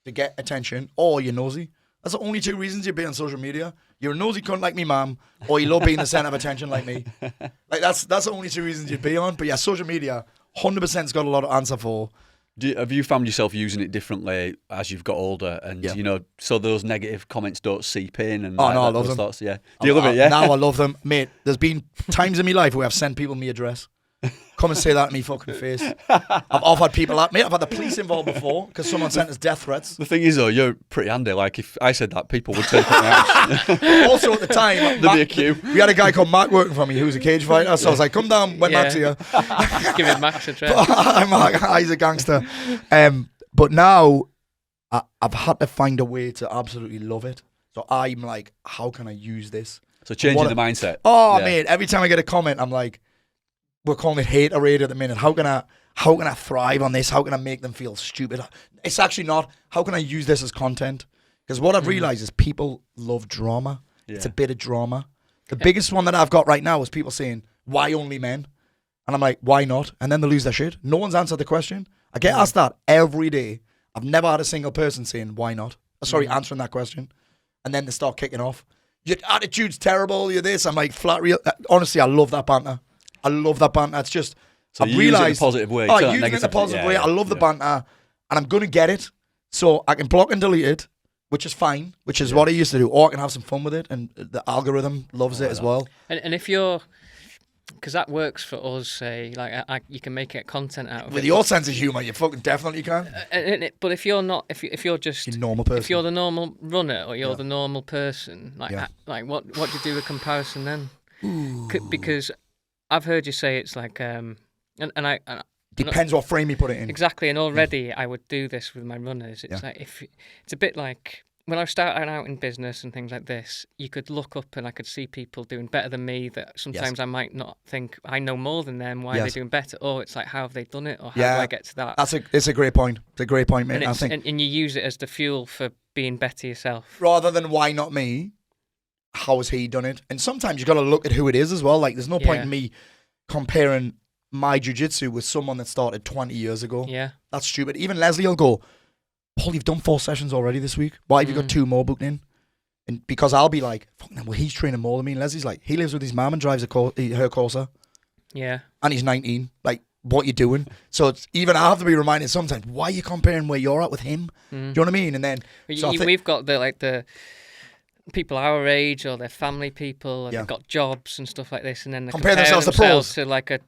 Speaker 1: to get attention, or you're nosy. That's the only two reasons you'd be on social media. You're a nosy cunt like me, mum, or you love being the center of attention like me. Like that's the only two reasons you'd be on. But yeah, social media, 100%'s got a lot to answer for.
Speaker 2: Have you found yourself using it differently as you've got older, and so those negative comments don't seep in? And
Speaker 1: no, I love them.
Speaker 2: Thoughts, yeah, do you love it? Yeah.
Speaker 1: Now I love them, mate. There's been times in my life where I've sent people my address. Come and say that in me fucking face. I've offered people that, mate. I've had the police involved before because someone sent us death threats.
Speaker 2: The thing is, though, you're pretty handy. Like, if I said that, people would take it out.
Speaker 1: Also, at the time,
Speaker 2: there'd be a queue.
Speaker 1: We had a guy called Mark working for me who was a cage fighter. So I was like, come down when Mark's here.
Speaker 4: Just give him Max a try.
Speaker 1: I'm Mark. He's a gangster. But now, I've had to find a way to absolutely love it. So I'm like, how can I use this?
Speaker 2: So changing the mindset.
Speaker 1: Oh, mate. Every time I get a comment, I'm like, we're calling it haterade at the minute. How can I thrive on this? How can I make them feel stupid? It's actually not. How can I use this as content? Because what I've realized is people love drama. Yeah. It's a bit of drama. The biggest one that I've got right now is people saying, why only men? And I'm like, why not? And then they lose their shit. No one's answered the question. I get asked that every day. I've never had a single person saying, why not? Answering that question. And then they start kicking off. Your attitude's terrible. You're this. I'm like, flat real. Honestly, I love that banter. It's just,
Speaker 2: so you use it in a positive way.
Speaker 1: Using it in a positive way. I love the banter, and I'm going to get it. So I can block and delete it, which is fine, which is what I used to do. Or I can have some fun with it, and the algorithm loves it as well.
Speaker 4: And if you're, because that works for us, say, like you can make it content out of it.
Speaker 1: With your sense of humour, you fucking definitely can.
Speaker 4: But if you're not, if you're just
Speaker 1: a normal person,
Speaker 4: if you're the normal runner or you're the normal person, like what do you do a comparison then? Because I've heard you say it's like, and I
Speaker 1: depends what frame you put it in.
Speaker 4: Exactly, and already I would do this with my runners. It's like it's a bit like when I was starting out in business and things like this, you could look up and I could see people doing better than me that sometimes I might not think I know more than them. Why are they doing better? Or it's like, how have they done it? Or how do I get to that?
Speaker 1: It's a great point. It's a great point, mate.
Speaker 4: And,
Speaker 1: I think,
Speaker 4: and you use it as the fuel for being better yourself.
Speaker 1: Rather than why not me, how has he done it? And sometimes you got to look at who it is as well. Like, there's no point in me comparing my jiu-jitsu with someone that started 20 years ago.
Speaker 4: Yeah.
Speaker 1: That's stupid. Even Leslie will go, Paul, you've done 4 sessions already this week. Why have you got 2 more booked in? And because I'll be like, fuck, well, he's training more than me. And Leslie's like, he lives with his mum and drives her Corsa.
Speaker 4: Yeah.
Speaker 1: And he's 19. Like, what you doing? So it's, even I have to be reminded sometimes, why are you comparing where you're at with him? Do you know what I mean? And then
Speaker 4: we've got the people our age or their family people, and they've got jobs and stuff like this, and then they compare themselves to like a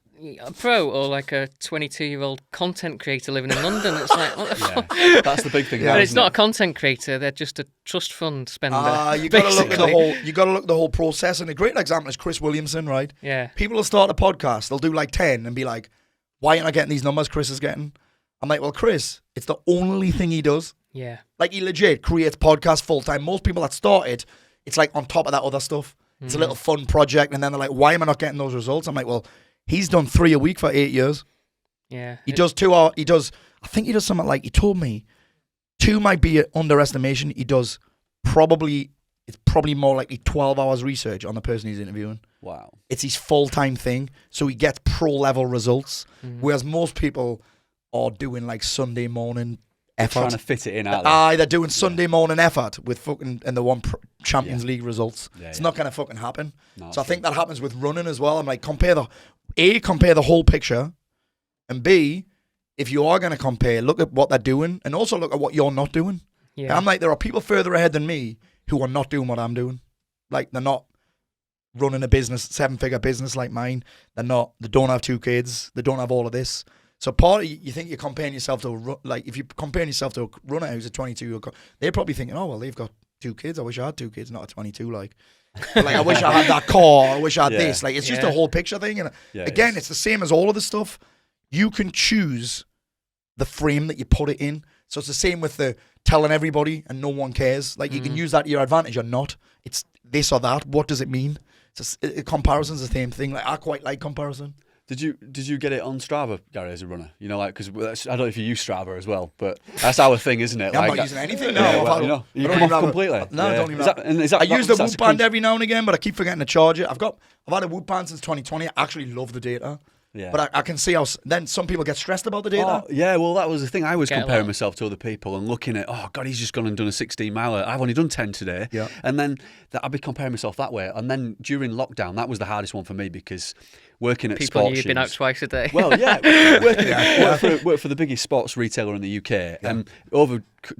Speaker 4: pro or like a 22-year-old content creator living in London. It's like, what the fuck?
Speaker 2: That's the big thing.
Speaker 4: But it's not a content creator; they're just a trust fund spender.
Speaker 1: You got to look at the whole. You got to look at the whole process. And a great example is Chris Williamson, right?
Speaker 4: Yeah.
Speaker 1: People will start a podcast. They'll do like 10 and be like, "Why aren't I getting these numbers Chris is getting?" I'm like, "Well, Chris, it's the only thing he does."
Speaker 4: Yeah.
Speaker 1: Like, he legit creates podcasts full time. Most people that started, it's like on top of that other stuff. It's a little fun project, and then they're like, "Why am I not getting those results?" I'm like, "Well, he's done 3 a week for 8 years.
Speaker 4: Yeah.
Speaker 1: He does 2 hours. I think he does something like, he told me 2 might be an underestimation. He does it's probably more likely 12 hours research on the person he's interviewing.
Speaker 2: Wow.
Speaker 1: It's his full-time thing. So he gets pro-level results. Whereas most people are doing like Sunday morning effort.
Speaker 2: Trying to fit it in, aren't they?
Speaker 1: They're doing Sunday morning effort with fucking, and they want Champions League results. It's not going to fucking happen. No, so I think that happens with running as well. I'm like, compare the whole picture, and B, if you are going to compare, look at what they're doing, and also look at what you're not doing. Yeah. And I'm like, there are people further ahead than me who are not doing what I'm doing. Like, they're not running a business, 7-figure business like mine. They don't have 2 kids. They don't have all of this. So part of you think you're comparing yourself to if you're comparing yourself to a runner who's a 22, they're probably thinking, oh well, they've got 2 kids. I wish I had 2 kids, not a 22. Like I wish I had that car. I wish I had this. Like, it's just a whole picture thing. And again, it's the same as all of the stuff. You can choose the frame that you put it in. So it's the same with the telling everybody and no one cares. Like, you can use that to your advantage or not. It's this or that. What does it mean? Comparison's the same thing. Like, I quite like comparison.
Speaker 2: Did you get it on Strava, Gary, as a runner? You know, like, because I don't know if you use Strava as well, but that's our thing, isn't it?
Speaker 1: Yeah,
Speaker 2: like,
Speaker 1: I'm not using anything now.
Speaker 2: You come off completely.
Speaker 1: No, I don't even. I use the Whoop band every now and again, but I keep forgetting to charge it. I've had a Whoop band since 2020. I actually love the data. Yeah. But I can see how then some people get stressed about the data.
Speaker 2: Oh, yeah, well, that was the thing. I was comparing myself to other people and looking at, oh, God, he's just gone and done a 16-miler. I've only done 10 today. Yeah. And then I'd be comparing myself that way. And then during lockdown, that was the hardest one for me because working at
Speaker 4: people
Speaker 2: sports
Speaker 4: you've been out twice a day.
Speaker 2: Well, yeah. Work for the biggest sports retailer in the UK. And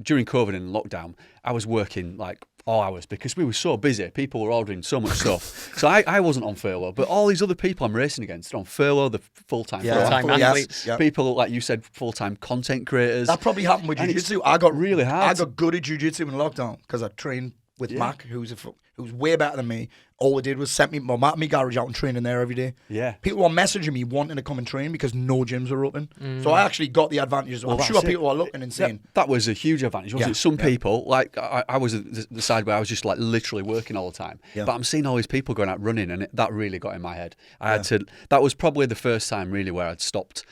Speaker 2: during COVID and lockdown, I was working like all hours because we were so busy. People were ordering so much stuff. So I wasn't on furlough, but all these other people I'm racing against are on furlough, the full-time athletes. Yeah. People, like you said, full-time content creators.
Speaker 1: That probably happened with jiu-jitsu. I got really hard. I got good at jiu-jitsu in lockdown because I trained with Mac, who's way better than me. All he did was send me my garage out and train in there every day. Yeah. People were messaging me wanting to come and train because no gyms were open. So I actually got the advantages. I'm sure people are looking and saying
Speaker 2: that was a huge advantage, wasn't it? Some people, like I was the side where I was just like literally working all the time. Yeah. But I'm seeing all these people going out running, and that really got in my head. That was probably the first time really where I'd stopped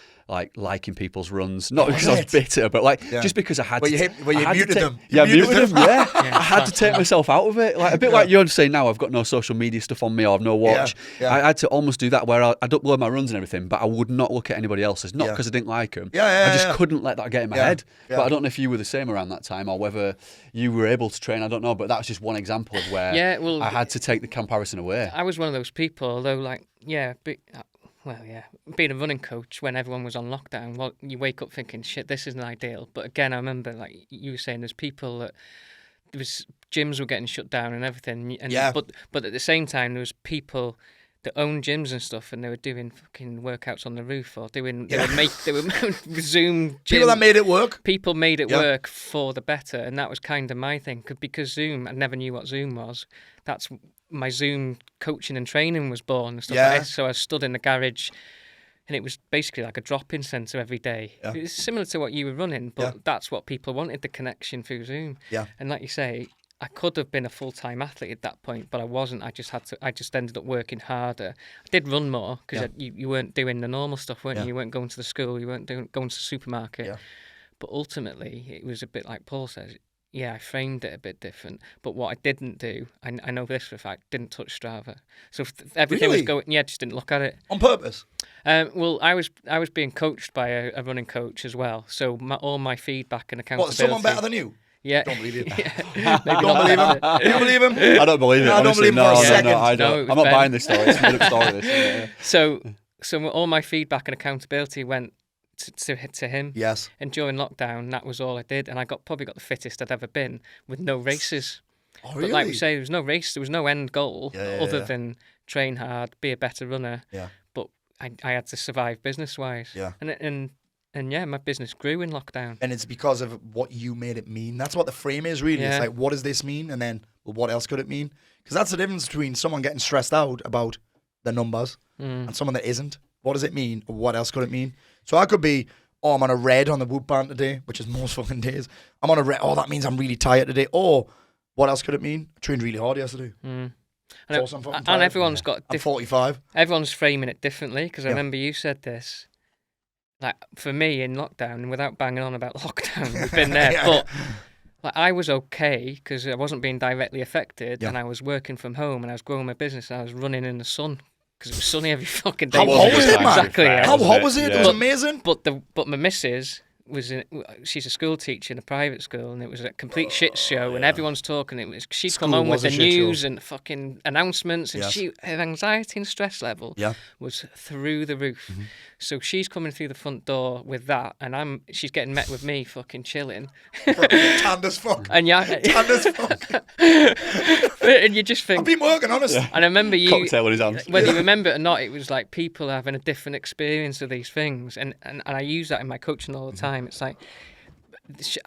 Speaker 2: liking people's runs, not because I was bitter, but just because I had to.
Speaker 1: You muted them.
Speaker 2: Yeah, I muted them. Yeah, I had to take myself out of it. Like a bit like you're saying now. I've got no social media stuff on me, or I've no watch. I had to almost do that where I'd upload my runs and everything, but I would not look at anybody else's. Not because I didn't like them. I just couldn't let that get in my head. But I don't know if you were the same around that time, or whether you were able to train. I don't know, but that's just one example of where I had to take the comparison away.
Speaker 4: I was one of those people, although being a running coach when everyone was on lockdown, you wake up thinking, shit, this isn't ideal. But again, I remember, like you were saying, there's people that gyms were getting shut down and everything. But at the same time, there was people that owned gyms and stuff, and they were doing fucking workouts on the roof or doing they were Zoom gym.
Speaker 1: People that made it work.
Speaker 4: People made it work for the better, and that was kind of my thing because Zoom. I never knew what Zoom was. That's my Zoom coaching and training was born and stuff like this. So I stood in the garage, and it was basically like a drop-in centre every day. It's similar to what you were running, but that's what people wanted, the connection through Zoom. Yeah. And like you say, I could have been a full-time athlete at that point, but I wasn't. I just ended up working harder. I did run more because you weren't doing the normal stuff, weren't you? You weren't going to the school. You weren't going to the supermarket. Yeah. But ultimately, it was a bit like Paul says. Yeah, I framed it a bit different. But what I didn't do, I know this for a fact, didn't touch Strava. So if everything was going, just didn't look at it.
Speaker 1: On purpose?
Speaker 4: Well, I was being coached by a running coach as well. So all my feedback and accountability.
Speaker 1: What, someone better than you?
Speaker 4: Yeah.
Speaker 1: Don't believe it.
Speaker 4: Don't
Speaker 1: believe him. Do you believe him?
Speaker 2: I don't believe it.
Speaker 1: I don't believe him for a second.
Speaker 2: No, I don't. I'm not buying this story. It's a made-up story. This.
Speaker 4: So all my feedback and accountability went to him.
Speaker 1: Yes.
Speaker 4: And during lockdown, that was all I did, and I probably got the fittest I'd ever been with no races.
Speaker 1: Oh, really?
Speaker 4: But like we say, there was no race, there was no end goal other than train hard, be a better runner.
Speaker 1: Yeah.
Speaker 4: But I had to survive business-wise.
Speaker 1: Yeah.
Speaker 4: And yeah, my business grew in lockdown.
Speaker 1: And it's because of what you made it mean. That's what the frame is, really. It's like, what does this mean? And then, well, what else could it mean? Because that's the difference between someone getting stressed out about the numbers and someone that isn't. What does it mean? Or what else could it mean? So I could be, I'm on a red on the whoop band today, which is most fucking days. I'm on a red. That means I'm really tired today. Or what else could it mean? I trained really hard yesterday.
Speaker 4: And
Speaker 1: everyone's
Speaker 4: got
Speaker 1: I'm 45.
Speaker 4: Everyone's framing it differently, because I remember you said this. Like, for me in lockdown, without banging on about lockdown, we've been there, but like, I was okay because I wasn't being directly affected, and I was working from home, and I was growing my business, and I was running in the sun because it was sunny every fucking day.
Speaker 1: How hot was it, man?
Speaker 4: Exactly.
Speaker 1: How hot was it? It was amazing.
Speaker 4: But my missus she's a school teacher in a private school, and it was a complete shit show, and everyone's talking. She'd come home with the news and fucking announcements, and her anxiety and stress level was through the roof. Mm-hmm. So she's coming through the front door with that, and she's getting met with me fucking chilling.
Speaker 1: Tanned as fuck.
Speaker 4: And
Speaker 1: tanned as fuck.
Speaker 4: And you just think,
Speaker 1: I've been working, honestly.
Speaker 4: And I remember
Speaker 2: cocktail in his hands.
Speaker 4: Whether you remember it or not, it was like people having a different experience of these things, and I use that in my coaching all the time. It's like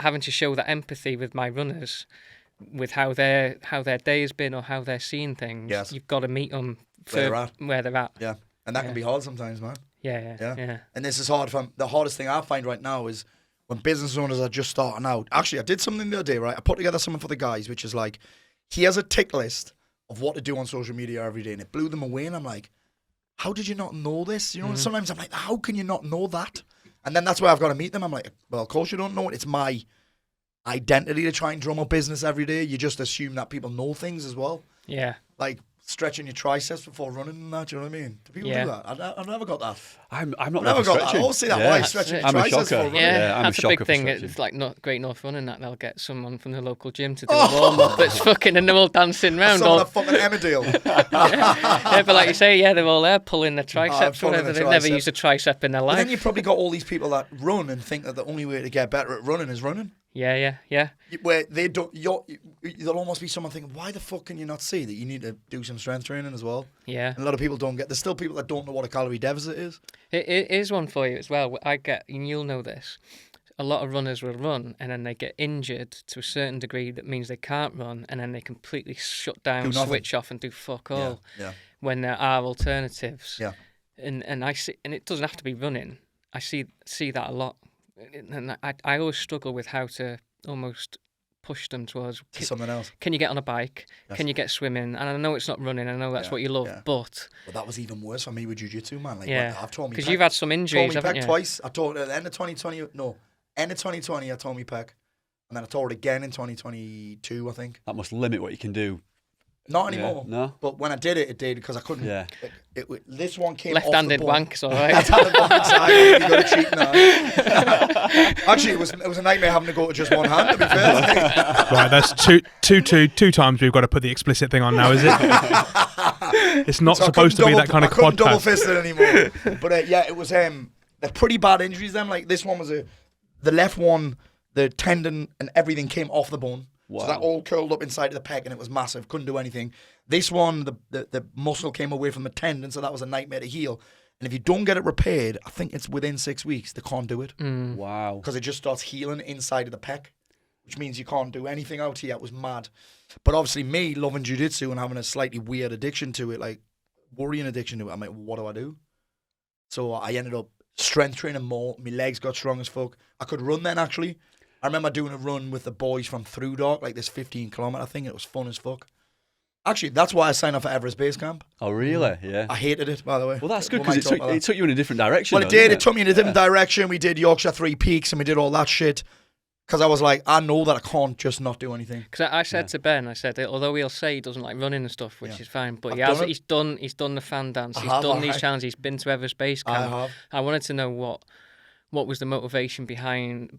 Speaker 4: having to show that empathy with my runners, with how their day has been or how they're seeing things.
Speaker 1: Yes.
Speaker 4: You've got to meet them
Speaker 1: where
Speaker 4: they're at.
Speaker 1: Yeah, and that can be hard sometimes, man.
Speaker 4: Yeah.
Speaker 1: And this is hard. The hardest thing I find right now is when business owners are just starting out. Actually, I did something the other day, right? I put together something for the guys, which is like, here's a tick list of what to do on social media every day, and it blew them away. And I'm like, how did you not know this? You know, sometimes I'm like, how can you not know that? And then that's where I've got to meet them. I'm like, well, of course you don't know it. It's my identity to try and drum up business every day. You just assume that people know things as well.
Speaker 4: Yeah.
Speaker 1: Like stretching your triceps before running and that, do you know what I mean? Do people do that? I've never got that.
Speaker 2: I'm not
Speaker 1: never got
Speaker 2: that.
Speaker 1: I always say that. Why stretching your triceps before running?
Speaker 4: Yeah, that's a big thing. It's like not Great North Running that they'll get someone from the local gym to do a warm-up that's fucking, and they're all dancing around.
Speaker 1: Someone at fucking Emmerdale.
Speaker 4: Yeah, but like you say, they're all there pulling their triceps or whatever. They've never used a tricep in their life.
Speaker 1: But then you've probably got all these people that run and think that the only way to get better at running is running.
Speaker 4: Yeah.
Speaker 1: Where they don't, there'll almost be someone thinking, why the fuck can you not see that you need to do some strength training as well?
Speaker 4: Yeah.
Speaker 1: And a lot of people don't get. There's still people that don't know what a calorie deficit is.
Speaker 4: It is one for you as well. I get, and you'll know this. A lot of runners will run and then they get injured to a certain degree that means they can't run, and then they completely shut down, switch off, and do fuck all.
Speaker 1: Yeah.
Speaker 4: When there are alternatives.
Speaker 1: Yeah.
Speaker 4: And I see, and it doesn't have to be running. I see that a lot. And I always struggle with how to almost push them towards
Speaker 1: something else.
Speaker 4: Can you get on a bike?
Speaker 1: Yes.
Speaker 4: Can you get swimming? And I know it's not running. I know that's what you love, but
Speaker 1: that was even worse for me with jiu-jitsu, man. Like, I've torn me
Speaker 4: because you've had some injuries, haven't you?
Speaker 1: Twice. I tore it at the end of 2020. No, end of 2020. I tore me pec, and then I tore it again in 2022. I think
Speaker 2: that must limit what you can do.
Speaker 1: Not anymore.
Speaker 2: No.
Speaker 1: But when I did it because I couldn't.
Speaker 2: Yeah.
Speaker 1: This one came
Speaker 4: left-handed wanks, all right.
Speaker 1: Left-handed wanks. You got to cheat now. Actually, it was a nightmare having to go to just one hand. To be fair.
Speaker 3: Right, that's two times we've got to put the explicit thing on now, is it? It's not supposed to be that kind of quad pass.
Speaker 1: I couldn't double fist it anymore. But it was they're pretty bad injuries. Them like this one was the left one, the tendon and everything came off the bone. Wow. So that all curled up inside of the pec and it was massive. Couldn't do anything. This one, the muscle came away from the tendon, so that was a nightmare to heal. And if you don't get it repaired, I think it's within 6 weeks, they can't do it.
Speaker 2: Wow.
Speaker 1: Because it just starts healing inside of the pec, which means you can't do anything out here. It was mad. But obviously me loving jiu-jitsu and having a slightly weird addiction to it, like worrying addiction to it, I'm like, what do I do? So I ended up strength training more. My legs got strong as fuck. I could run then, actually. I remember doing a run with the boys from Through Dark, like this 15-kilometer thing. It was fun as fuck. Actually, that's why I signed up for Everest Base Camp.
Speaker 2: Oh, really? Yeah.
Speaker 1: I hated it, by the way.
Speaker 2: Well, that's good because it took you in a different direction.
Speaker 1: Well, it did. It took me in a different direction. We did Yorkshire Three Peaks and we did all that shit. Because I was like, I know that I can't just not do anything.
Speaker 4: Because I said to Ben, although he'll say he doesn't like running and stuff, which is fine, but he's done the fan dance, he's done these challenges, he's been to Everest Base Camp. I wanted to know what was the motivation behind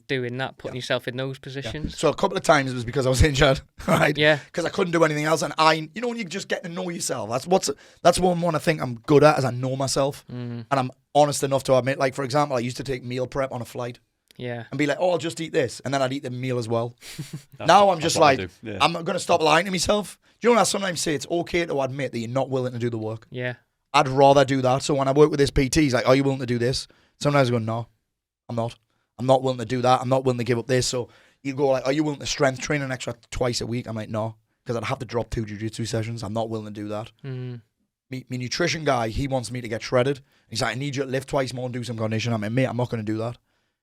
Speaker 4: doing that, putting yourself in those positions.
Speaker 1: Yeah. So a couple of times it was because I was injured, right?
Speaker 4: Yeah.
Speaker 1: Because I couldn't do anything else, and when you just get to know yourself, that's one I think I'm good at, is I know myself, and I'm honest enough to admit. Like for example, I used to take meal prep on a flight.
Speaker 4: Yeah.
Speaker 1: And be like, I'll just eat this. And then I'd eat the meal as well. Now I'm just like, I'm going to stop lying to myself. Do you know what I sometimes say? It's okay to admit that you're not willing to do the work.
Speaker 4: Yeah.
Speaker 1: I'd rather do that. So when I work with this PT, he's like, are you willing to do this? Sometimes I go, no, I'm not. I'm not willing to do that. I'm not willing to give up this. So you go like, are you willing to strength train an extra twice a week? I'm like, no. Because I'd have to drop 2 jiu-jitsu sessions. I'm not willing to do that. My nutrition guy, he wants me to get shredded. He's like, I need you to lift twice more and do some condition. I'm like, mate, I'm not going to do that.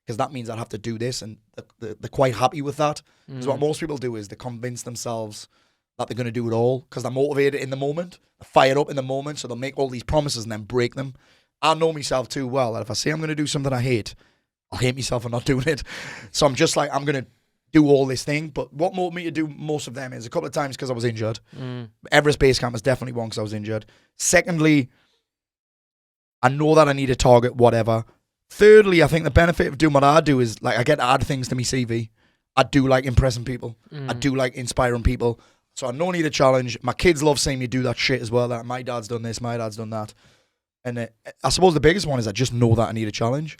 Speaker 1: Because that means I'd have to do this, and they're quite happy with that. Because what most people do is they convince themselves that they're going to do it all because they're motivated in the moment, they're fired up in the moment, so they'll make all these promises and then break them. I know myself too well that if I say I'm going to do something I hate, I'll hate myself for not doing it. So I'm just like, I'm going to do all this thing. But what motivated me to do most of them is a couple of times because I was injured. Everest Base Camp was definitely one because I was injured. Secondly, I know that I need to target whatever. Thirdly, I think the benefit of doing what I do is like I get to add things to my CV. I do like impressing people. I do like inspiring people. So I no need a challenge. My kids love seeing me do that shit as well. Like my dad's done this, my dad's done that. And I suppose the biggest one is I just know that I need a challenge.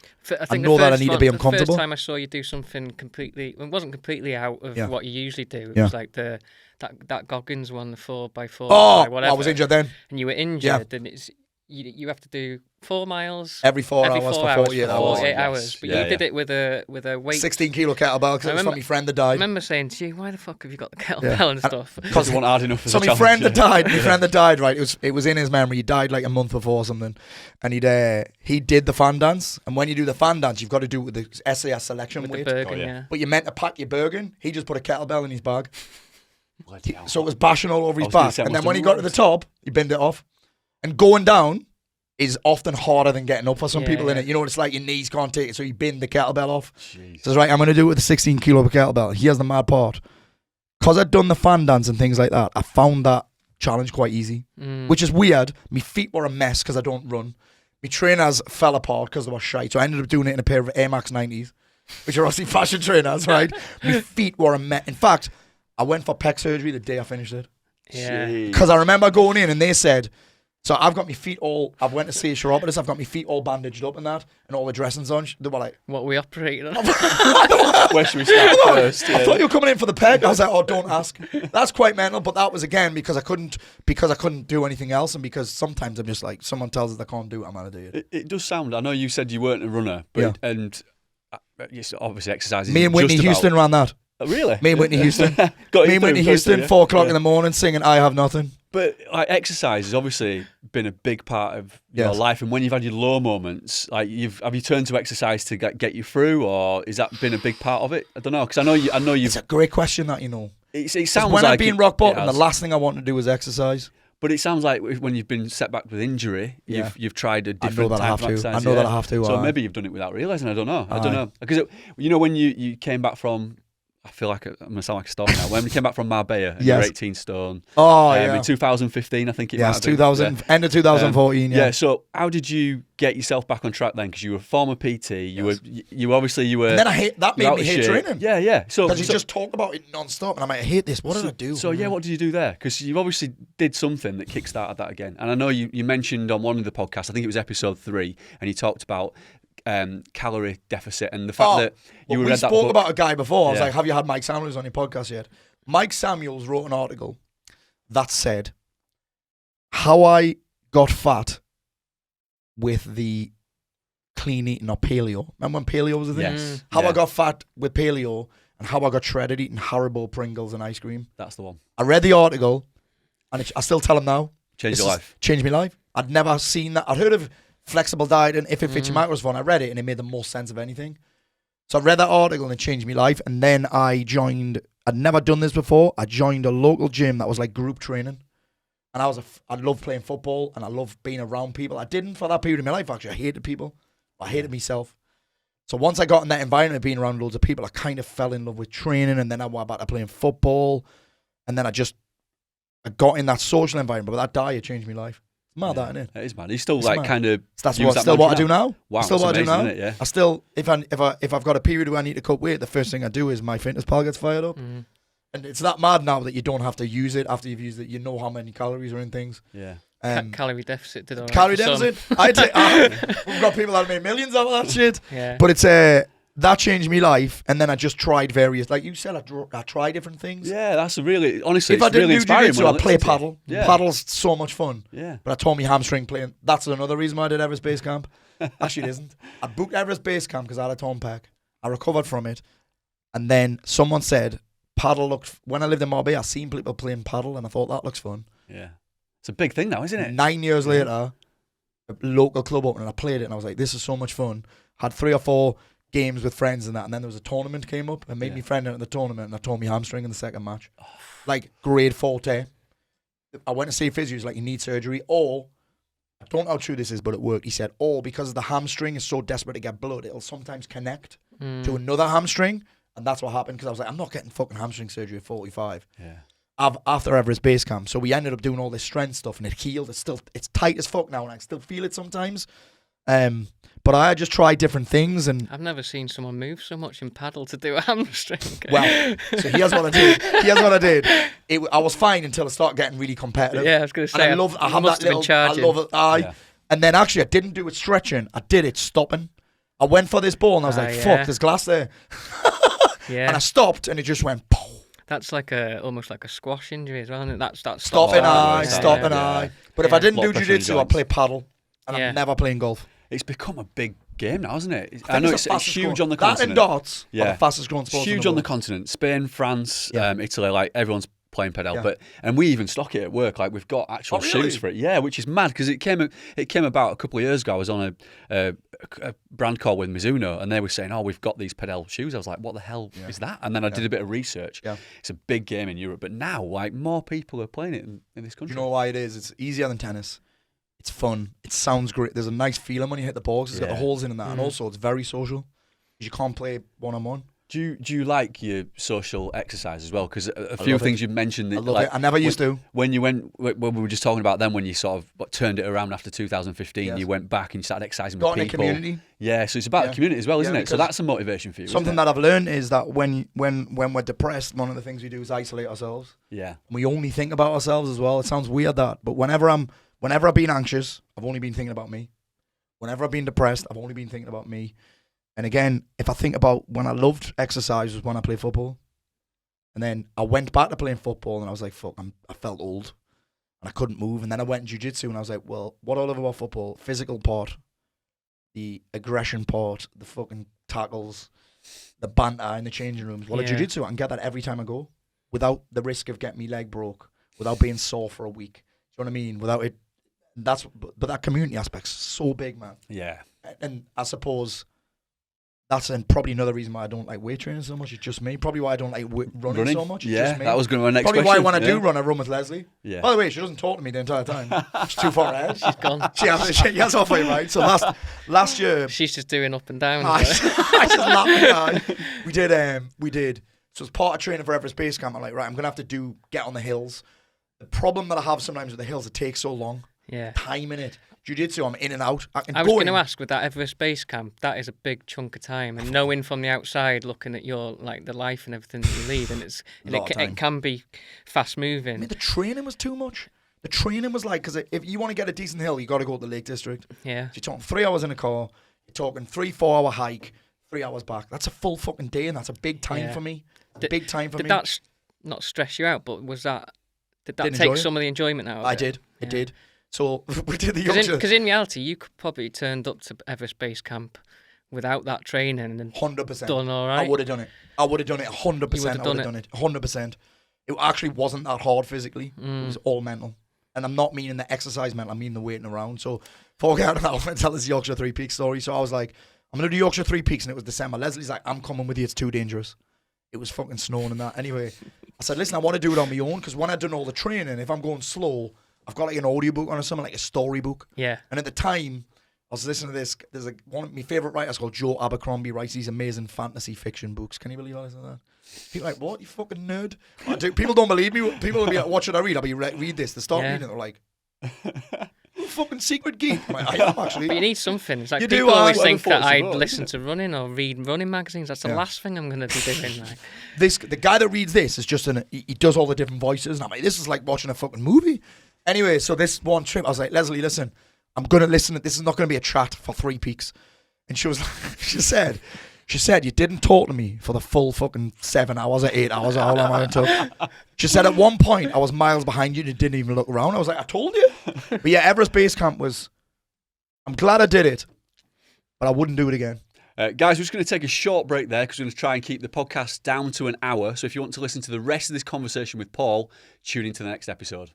Speaker 1: I know that I need to be uncomfortable.
Speaker 4: The first time I saw you do something completely, it wasn't completely out of what you usually do. It was like that Goggins one, the 4x4.
Speaker 1: Oh,
Speaker 4: whatever.
Speaker 1: I was injured then.
Speaker 4: And you were injured, and it's you have to do 4 miles
Speaker 1: every 4 hours for 48 hours.
Speaker 4: 48 hours. But you did it with a weight
Speaker 1: 16-kilo kettlebell because it was from my friend that died.
Speaker 4: I remember saying to you, why the fuck have you got the kettlebell and stuff?
Speaker 2: Because you weren't hard enough for
Speaker 1: so
Speaker 2: the
Speaker 1: my friend that died, right? It was in his memory. He died like a month before or something, and he did the fan dance. And when you do the fan dance, you've got to do it with the SAS selection
Speaker 4: with
Speaker 1: weight.
Speaker 4: The Bergen,
Speaker 1: But you're meant to pack your Bergen. He just put a kettlebell in his bag, so it was bashing all over his back. And then when he got to the top, he binned it off, and going down is often harder than getting up for some people in it. You know what it's like, your knees can't take it, so you binned the kettlebell off. So right, I'm going to do it with a 16 kilo kettlebell. Here's the mad part. Because I'd done the fan dance and things like that, I found that challenge quite easy, which is weird. My feet were a mess because I don't run. My trainers fell apart because they were shite, so I ended up doing it in a pair of Air Max 90s, which are obviously fashion trainers, right? My feet were a mess. In fact, I went for pec surgery the day I finished it. Because I remember going in and they said, so I've got my feet all, I went to see a chiropodist, I've got my feet all bandaged up and that, and all the dressings on. They were like,
Speaker 4: what we operating on?
Speaker 2: Where should we start first?
Speaker 1: I thought you were coming in for the peg. I was like, oh, don't ask. That's quite mental, but that was again because I couldn't do anything else, and because sometimes I'm just like, someone tells us I can't do it, I'm going to do it.
Speaker 2: It does sound, I know you said you weren't a runner, but and obviously exercising.
Speaker 1: Me and Whitney Houston ran that.
Speaker 2: Oh, really?
Speaker 1: Me and Whitney Houston. Me and Whitney Houston, 4 o'clock in the morning singing I Have Nothing.
Speaker 2: But like, exercise has obviously been a big part of your life, and when you've had your low moments, like have you turned to exercise to get you through, or has that been a big part of it? I don't know, because I know you. It's
Speaker 1: a great question that
Speaker 2: It sounds
Speaker 1: when
Speaker 2: like
Speaker 1: I've been rock bottom, the last thing I want to do is exercise.
Speaker 2: But it sounds like when you've been set back with injury, you've tried a different type of exercise.
Speaker 1: I know that I have to.
Speaker 2: So maybe you've done it without realising. I don't know. Because when you came back from, I feel like I'm going to sound like a stalker now. When we came back from Marbella and you were 18 stone.
Speaker 1: In
Speaker 2: 2015, I think it
Speaker 1: was. Yes, end of 2014,
Speaker 2: so how did you get yourself back on track then? Because you were a former PT. You were.
Speaker 1: And then that made me hate training.
Speaker 2: Yeah. So
Speaker 1: because you just talk about it non-stop, and I'm like, I hate this. What did I do?
Speaker 2: So what did you do there? Because you obviously did something that kickstarted that again. And I know you mentioned on one of the podcasts, I think it was episode 3, and you talked about calorie deficit and the fact that you read that book.
Speaker 1: We spoke about a guy before. I was like, have you had Mike Samuels on your podcast yet? Mike Samuels wrote an article that said how I got fat with the clean eating or paleo. Remember when paleo was a thing?
Speaker 2: Yes.
Speaker 1: How I got fat with paleo and how I got shredded eating Haribo, Pringles and ice cream.
Speaker 2: That's the one.
Speaker 1: I read the article and I still tell him now.
Speaker 2: Changed your life.
Speaker 1: Changed my life. I'd never seen that. I'd heard of flexible diet and if it fits your macros fun. I read it and it made the most sense of anything. So I read that article and it changed my life. And then I'd never done this before. I joined a local gym that was like group training. And I loved playing football and I loved being around people. I didn't for that period of my life, actually. I hated people. I hated myself. So once I got in that environment of being around loads of people, I kind of fell in love with training. And then I went back to playing football. And then I got in that social environment. But that diet changed my life. It's mad, that, isn't it?
Speaker 2: It is mad. You still kind of.
Speaker 1: That's what I do now.
Speaker 2: Wow,
Speaker 1: still what
Speaker 2: amazing,
Speaker 1: I do now.
Speaker 2: Isn't it? Yeah.
Speaker 1: I still, if I've got a period where I need to cut weight, the first thing I do is my fitness pal gets fired up, and it's that mad now that you don't have to use it after you've used it. You know how many calories are in things.
Speaker 2: Yeah.
Speaker 4: Calorie deficit did all right.
Speaker 1: Calorie deficit. We've got people that have made millions out of that shit.
Speaker 4: Yeah.
Speaker 1: But it's that changed my life, and then I just tried various, like you said, I tried different things.
Speaker 2: Yeah, that's honestly,
Speaker 1: if I didn't
Speaker 2: really
Speaker 1: do jiu-jitsu, I'd play
Speaker 2: to
Speaker 1: paddle.
Speaker 2: Yeah.
Speaker 1: Paddle's so much fun.
Speaker 2: Yeah.
Speaker 1: But I tore my hamstring playing. That's another reason why I did Everest Base Camp. Actually, it isn't. I booked Everest Base Camp because I had a torn pec. I recovered from it. And then someone said, paddle looked, when I lived in Marbella, I seen people playing paddle, and I thought, that looks fun.
Speaker 2: Yeah. It's a big thing now, isn't it?
Speaker 1: 9 years later, a local club opened, and I played it, and I was like, this is so much fun. Had 3 or 4 games with friends and that, and then there was a tournament came up. I made me friend at the tournament, and I tore me hamstring in the second match. Like, grade 4 tear. I went to see a physio, he's like, you need surgery, or, I don't know how true this is, but it worked. He said, because the hamstring is so desperate to get blood, it'll sometimes connect to another hamstring, and that's what happened, because I was like, I'm not getting fucking hamstring surgery at 45.
Speaker 2: Yeah.
Speaker 1: After Everest Base Camp. So we ended up doing all this strength stuff, and it healed. It's tight as fuck now, and I still feel it sometimes. But I just tried different things, and
Speaker 4: I've never seen someone move so much in paddle to do a hamstring.
Speaker 1: Well, so here's what I did. I was fine until I started getting really competitive.
Speaker 4: Yeah, I was going to say.
Speaker 1: And I have that little. I love it. And then actually, I didn't do it stretching. I did it stopping. I went for this ball, and I was like, "Fuck, there's glass there."
Speaker 4: Yeah.
Speaker 1: And I stopped, and it just went. Pow.
Speaker 4: That's like almost like a squash injury as well, isn't it? That's
Speaker 1: stopping eye. But if I didn't do jiu-jitsu, I'd play paddle, and I'm never playing golf.
Speaker 2: It's become a big game now, isn't it? I know it's huge on the continent.
Speaker 1: That and darts are the fastest growing sports.
Speaker 2: It's huge on the continent. Spain, France, Italy, like everyone's playing padel. And we even stock it at work. Like we've got actual shoes for it. Yeah, which is mad because it came about a couple of years ago. I was on a brand call with Mizuno, and they were saying, we've got these padel shoes. I was like, what the hell is that? And then I did a bit of research. Yeah. It's a big game in Europe, but now like more people are playing it in this country.
Speaker 1: Do you know why it is? It's easier than tennis. It's fun. It sounds great. There's a nice feeling when you hit the balls. It's got the holes in that, and also it's very social. You can't play one-on-one.
Speaker 2: Do you like your social exercise as well? Because a few things you mentioned.
Speaker 1: I love it. I never used to.
Speaker 2: When you went, when we were just talking about them, when you sort of turned it around after 2015, you went back and you started exercising with people.
Speaker 1: Got in a community.
Speaker 2: Yeah, so it's about the community as well, isn't it? So that's a motivation for you.
Speaker 1: Something that I've learned is that when we're depressed, one of the things we do is isolate ourselves.
Speaker 2: Yeah.
Speaker 1: We only think about ourselves as well. It sounds weird but whenever I've been anxious, I've only been thinking about me. Whenever I've been depressed, I've only been thinking about me. And again, if I think about when I loved exercise was when I played football. And then I went back to playing football and I was like, fuck, I felt old. And I couldn't move. And then I went in jiu-jitsu and I was like, well, what I love about football, physical part, the aggression part, the fucking tackles, the banter in the changing rooms. Well, at jiu-jitsu, I can get that every time I go without the risk of getting me leg broke, without being sore for a week. Do you know what I mean? Without it, but that community aspect's so big, man.
Speaker 2: Yeah.
Speaker 1: And I suppose that's probably another reason why I don't like weight training so much. It's just me. Probably why I don't like running so much. It's just me.
Speaker 2: That was going to be my next
Speaker 1: probably
Speaker 2: question.
Speaker 1: Probably why when I do run, I run with Leslie.
Speaker 2: Yeah.
Speaker 1: By the way, she doesn't talk to me the entire time. She's too far ahead.
Speaker 4: She's gone.
Speaker 1: She has halfway right. So last year,
Speaker 4: she's just doing up and down.
Speaker 1: I just laughed. We did. So as part of training for Everest Base Camp, I'm like, right, I'm gonna have to get on the hills. The problem that I have sometimes with the hills, it takes so long.
Speaker 4: Yeah.
Speaker 1: Time in it. Jiu-jitsu, I'm in and out.
Speaker 4: I was going to ask, with that Everest Base Camp, that is a big chunk of time, and knowing from the outside, looking at your the life and everything that you lead, and it can be fast moving.
Speaker 1: I mean, the training was too much. The training was like, because if you want to get a decent hill, you got to go to the Lake District.
Speaker 4: Yeah.
Speaker 1: So you're talking 3 hours in a car. You're talking 3-4 hour hike, 3 hours back. That's a full fucking day, and that's a big time for me. Big time for me.
Speaker 4: Did that not stress you out? But did that take some of the enjoyment out of it?
Speaker 1: I did. It did. So we did the youngster.
Speaker 4: Because in reality, you could probably turned up to Everest Base Camp without that training and
Speaker 1: 100%
Speaker 4: done all right.
Speaker 1: I would have done it. 100%. I would have done it 100%. It actually wasn't that hard physically. It was all mental. And I'm not meaning the exercise mental, I mean the waiting around. So before we get out of that, I'm going to tell this Yorkshire 3 Peaks story. So I was like, I'm going to do Yorkshire 3 Peaks, and it was December. Leslie's like, I'm coming with you, it's too dangerous. It was fucking snowing and that. Anyway, I said, listen, I want to do it on my own, because when I've done all the training, if I'm going slow, I've got like an audiobook on or something, like a storybook.
Speaker 4: Yeah.
Speaker 1: And at the time, I was listening to this. There's one of my favourite writers called Joe Abercrombie, writes these amazing fantasy fiction books. Can you believe I listen to that? People are like, what, you fucking nerd? People don't believe me. People will be like, what should I read? I'll be read this. They start reading it, they're like, fucking secret geek. I'm like, I am actually.
Speaker 4: But you need something. It's like
Speaker 1: You
Speaker 4: people
Speaker 1: do,
Speaker 4: always think
Speaker 2: well,
Speaker 4: that I'd
Speaker 2: well,
Speaker 4: listen to running or read running magazines. That's the last thing I'm going to be doing. Like.
Speaker 1: The guy that reads this is just he does all the different voices, and I'm like, this is like watching a fucking movie. Anyway, so this one trip, I was like, Leslie, listen, I'm gonna listen. This is not gonna be a chat for 3 peaks. And she was like, she said, you didn't talk to me for the full fucking 7 hours or 8 hours or how long I took. She said, at one point, I was miles behind you and you didn't even look around. I was like, I told you. But yeah, Everest Base Camp was, I'm glad I did it, but I wouldn't do it again.
Speaker 2: Guys, we're just going to take a short break there because we're going to try and keep the podcast down to an hour. So if you want to listen to the rest of this conversation with Paul, tune into the next episode.